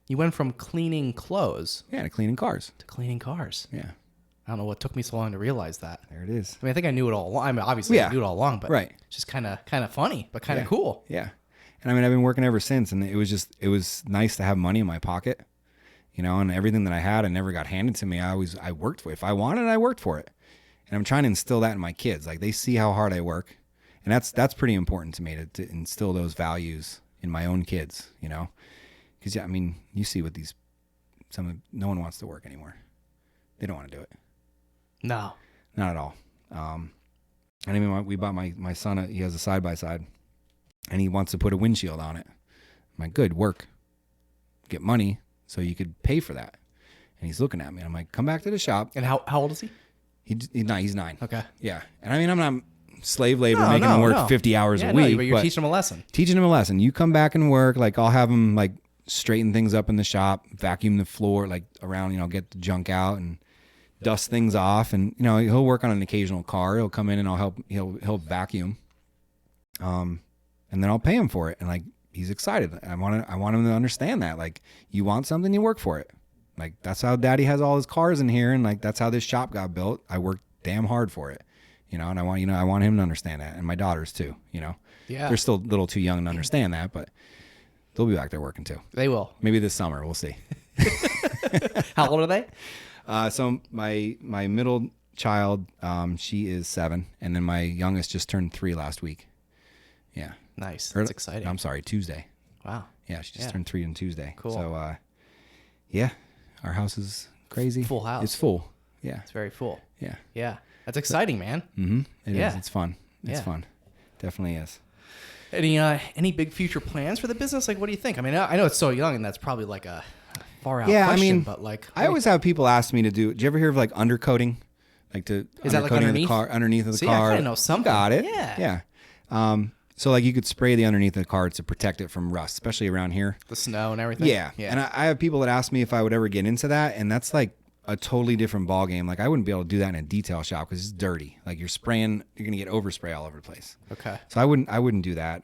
You went from cleaning clothes Yeah, to cleaning cars. to cleaning cars. Yeah, I don't know what took me so long to realize that. there it is. I mean, I think I knew it all along. I mean, obviously I Yeah. knew it all along, but Right. it's just kind of funny, but kind of Yeah. cool. Yeah. And I mean, I've been working ever since, and it was nice to have money in my pocket, and everything that I had, I never got handed to me. I worked for it. If I wanted it, I worked for it. And I'm trying to instill that in my kids. Like they see how hard I work. And that's pretty important to me to instill those values in my own kids, because I mean, you see what no one wants to work anymore. They don't want to do it. No. Not at all. And I mean, we bought my son, he has a side-by-side, and he wants to put a windshield on it. I'm like, good, work. Get money so you could pay for that. And he's looking at me. I'm like, come back to the shop. And how old is he? He's 9. Okay. Yeah. And I mean, I'm not slave labor No, making him work no. 50 hours Yeah, a week. but you're teaching him a lesson. Teaching him a lesson. You come back and work. Like, I'll have him, like, straighten things up in the shop, vacuum the floor, like, around, get the junk out and dust things off. And, he'll work on an occasional car. He'll come in and I'll help. He'll vacuum. And then I'll pay him for it. And, like, he's excited. I want him to understand that. Like, you want something, you work for it. Like, that's how Daddy has all his cars in here. And, like, that's how this shop got built. I worked damn hard for it. And I want him to understand that, and my daughters too. Yeah. They're still a little too young to understand that, but they'll be back there working too. They will. Maybe this summer, we'll see. How old are they? So my middle child, she is 7, and then my youngest just turned 3 last week. Yeah, Nice. That's exciting. I'm sorry, Tuesday. Wow. Yeah, she just turned 3 on Tuesday. Cool. So, yeah, our house is crazy. Full house. It's full. Yeah. It's very full. Yeah. Yeah. That's exciting, man. Mm-hmm. It Yeah. is. It's fun. It's Yeah. fun. Definitely is. Any big future plans for the business? Like, what do you think? I mean, I know it's so young, and that's probably like a far out Yeah, I question, mean, but like, I always have people ask me to do. Do you ever hear of like undercoating? Like to Is that like undercoating of the underneath? car, underneath of the See, car. I kinda know something. Got it. Yeah. Yeah. So like you could spray the underneath of the car to protect it from rust, especially around here. the snow and everything. Yeah. And I have people that ask me if I would ever get into that, and that's like a totally different ball game. Like I wouldn't be able to do that in a detail shop because it's dirty. Like you're spraying, you're gonna get overspray all over the place. Okay. So I wouldn't do that.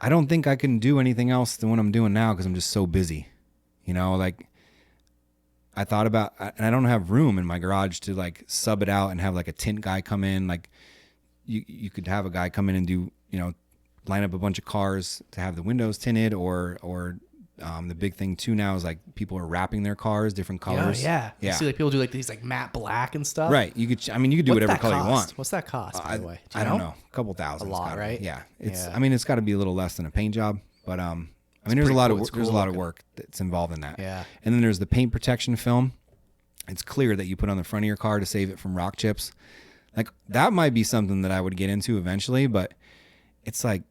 I don't think I can do anything else than what I'm doing now because I'm just so busy. Like I thought about, and I don't have room in my garage to like sub it out and have like a tint guy come in. Like you could have a guy come in and do, line up a bunch of cars to have the windows tinted or the big thing too now is like people are wrapping their cars different colors. Yeah. Yeah. You see, like people do like these like matte black and stuff. Right. You could do What's whatever that color cost? you want. What's that cost, by the way? Do you I don't know. A couple thousand. A lot, right? Yeah. Yeah. I mean, it's got to be a little less than a paint job, but I mean, there's pretty a lot cool. of It's there's a cool lot of looking. work that's involved in that. Yeah. And then there's the paint protection film. It's clear that you put on the front of your car to save it from rock chips. Like that might be something that I would get into eventually, but it's like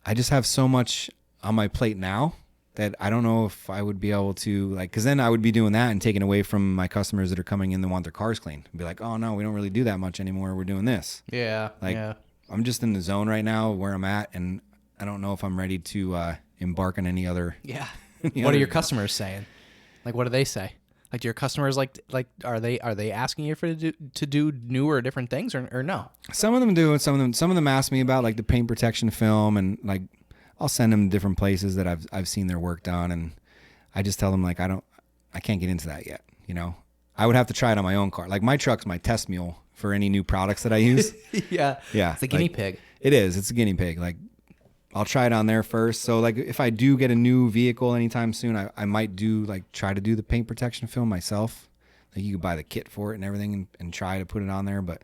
I just have so much on my plate now that I don't know if I would be able to because then I would be doing that and taking away from my customers that are coming in that want their cars cleaned. Be like, oh no, we don't really do that much anymore. We're doing this. Yeah. Like I'm just in the zone right now where I'm at, and I don't know if I'm ready to embark on any other. Yeah. any What are other- your customers saying? Like, what do they say? Like, do your customers like are they asking you to do newer, different things or no? Some of them do, and some of them ask me about like the paint protection film, and like I'll send them different places that I've seen their work done, and I just tell them like I can't get into that yet. You know, I would have to try it on my own car. Like my truck's my test mule for any new products that I use. Yeah. It's a guinea pig. It is. It's a guinea pig. Like I'll try it on there first. So like if I do get a new vehicle anytime soon, I might try to do the paint protection film myself. Like you could buy the kit for it and everything and try to put it on there, but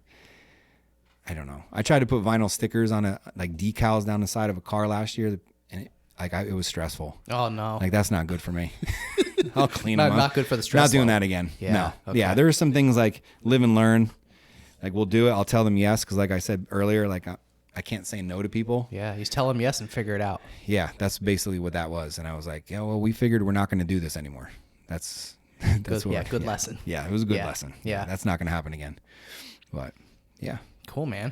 I don't know. I tried to put vinyl stickers on like decals down the side of a car last year, and it was stressful. Oh no. Like that's not good for me. I'll clean them up. Not good for the stress. Not doing that again. Yeah. No. Okay. Yeah. There are some things like live and learn. Like we'll do it. I'll tell them yes. Cause like I said earlier, like I can't say no to people. Yeah. You tell them yes and figure it out. Yeah. That's basically what that was. And I was like, yeah, well, we figured we're not going to do this anymore. That's good lesson. Yeah. It was a good lesson. Yeah. That's not going to happen again. But yeah. Cool, man.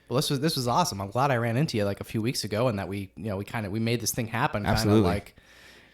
Well, this was awesome. I'm glad I ran into you like a few weeks ago, and that we made this thing happen. Absolutely. Like,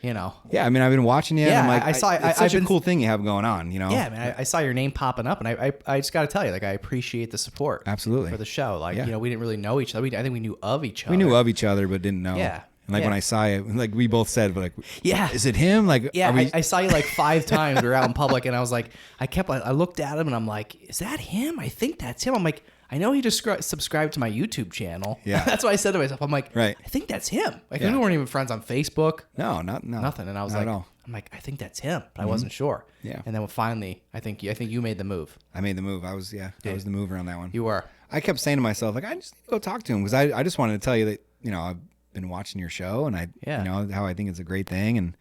you know. Yeah, I mean, I've been watching you. Yeah, and I'm like, it's such a cool thing you have going on, you know. Yeah, man. I saw your name popping up, and I just got to tell you, like, I appreciate the support. Absolutely. For the show, like, you know, we didn't really know each other. I think we knew of each other. We knew of each other, but didn't know. Yeah. And like when I saw it, like we both said, like, yeah, is it him? Like, yeah, I saw you like 5 times. We were out in public, and I was like, I looked at him, and I'm like, is that him? I think that's him. I'm like, I know he just subscribed to my YouTube channel. Yeah. That's what I said to myself. I'm like, right. I think that's him. Like, we weren't even friends on Facebook. No. Nothing. And I was like, I'm like, I think that's him, but I wasn't sure. Yeah. And then finally, I think you made the move. I made the move. I was the mover on that one. You were. I kept saying to myself, like, I just need to go talk to him because I just wanted to tell you that, you know, I've been watching your show and you know, how I think it's a great thing.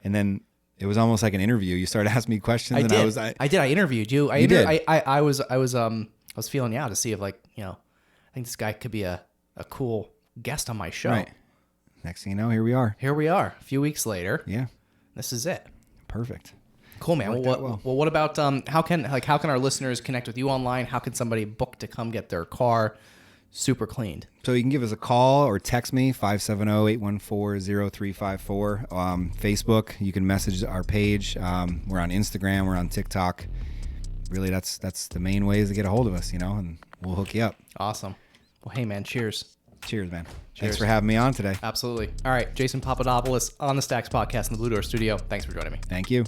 And then it was almost like an interview. You started asking me questions. I did. I interviewed you. You did. I was feeling you out to see if, like, you know, I think this guy could be a cool guest on my show. Right. Next thing you know, here we are. A few weeks later. Yeah. This is it. Perfect. Cool, man. Well, what about how can our listeners connect with you online? How can somebody book to come get their car super cleaned? So you can give us a call or text me, 570-814-0354. Facebook, you can message our page. We're on Instagram. We're on TikTok. Really, that's the main ways to get a hold of us, you know, and we'll hook you up. Awesome. Well, hey, man, cheers. Cheers, man. Thanks for having me on today. Absolutely. All right, Jason Papadoplos on the Stacks podcast in the Blue Door Studio. Thanks for joining me. Thank you.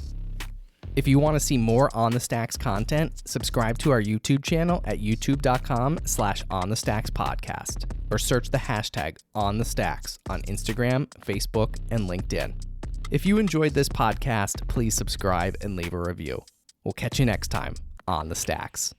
If you want to see more On the Stacks content, subscribe to our YouTube channel at youtube.com/onthestackspodcast or search the hashtag #OnTheStacks on Instagram, Facebook, and LinkedIn. If you enjoyed this podcast, please subscribe and leave a review. We'll catch you next time on The Stacks.